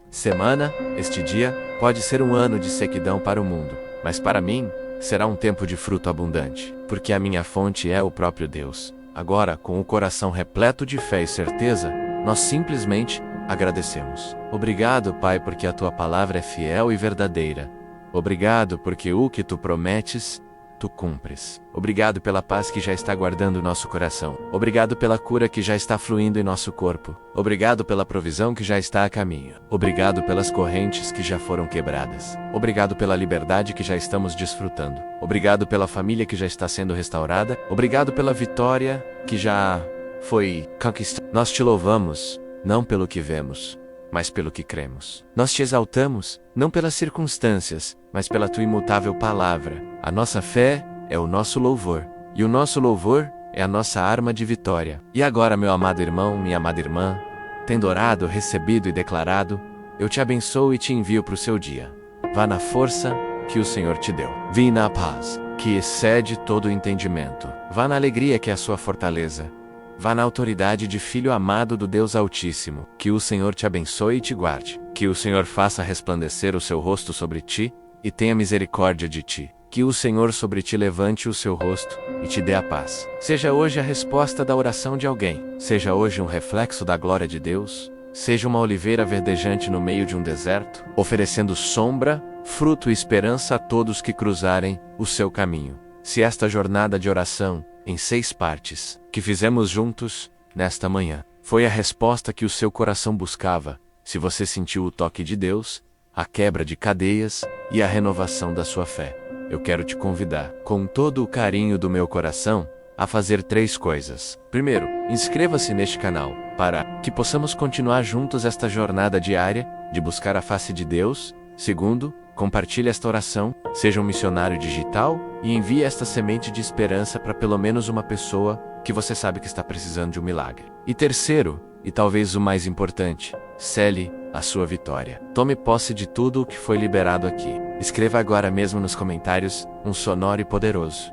semana, este dia, pode ser um ano de sequidão para o mundo, mas para mim, será um tempo de fruto abundante, porque a minha fonte é o próprio Deus. Agora, com o coração repleto de fé e certeza, nós simplesmente agradecemos. Obrigado, Pai, porque a tua palavra é fiel e verdadeira. Obrigado porque o que tu prometes, tu cumpres. Obrigado pela paz que já está guardando nosso coração. Obrigado pela cura que já está fluindo em nosso corpo. Obrigado pela provisão que já está a caminho. Obrigado pelas correntes que já foram quebradas. Obrigado pela liberdade que já estamos desfrutando. Obrigado pela família que já está sendo restaurada. Obrigado pela vitória que já foi conquistada. Nós te louvamos, não pelo que vemos, mas pelo que cremos. Nós te exaltamos, não pelas circunstâncias, mas pela tua imutável palavra. A nossa fé é o nosso louvor, e o nosso louvor é a nossa arma de vitória. E agora, meu amado irmão, minha amada irmã, tendo orado, recebido e declarado, eu te abençoo e te envio para o seu dia. Vá na força que o Senhor te deu. Vim na paz, que excede todo o entendimento. Vá na alegria que é a sua fortaleza. Vá na autoridade de Filho amado do Deus Altíssimo. Que o Senhor te abençoe e te guarde. Que o Senhor faça resplandecer o seu rosto sobre ti e tenha misericórdia de ti. Que o Senhor sobre ti levante o seu rosto e te dê a paz. Seja hoje a resposta da oração de alguém. Seja hoje um reflexo da glória de Deus. Seja uma oliveira verdejante no meio de um deserto, oferecendo sombra, fruto e esperança a todos que cruzarem o seu caminho. Se esta jornada de oração, em 6 partes, que fizemos juntos, nesta manhã, foi a resposta que o seu coração buscava, se você sentiu o toque de Deus, a quebra de cadeias e a renovação da sua fé, eu quero te convidar, com todo o carinho do meu coração, a fazer 3 coisas. Primeiro, inscreva-se neste canal, para que possamos continuar juntos esta jornada diária, de buscar a face de Deus. Segundo, compartilhe esta oração, seja um missionário digital e envie esta semente de esperança para pelo menos uma pessoa que você sabe que está precisando de um milagre. E terceiro, e talvez o mais importante, cele a sua vitória. Tome posse de tudo o que foi liberado aqui. Escreva agora mesmo nos comentários um sonoro e poderoso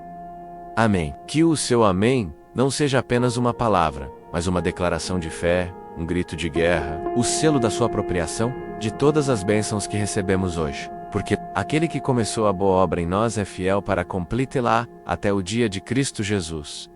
amém. Que o seu amém não seja apenas uma palavra, mas uma declaração de fé, um grito de guerra, o selo da sua apropriação de todas as bênçãos que recebemos hoje. Porque aquele que começou a boa obra em nós é fiel para completá-la até o dia de Cristo Jesus.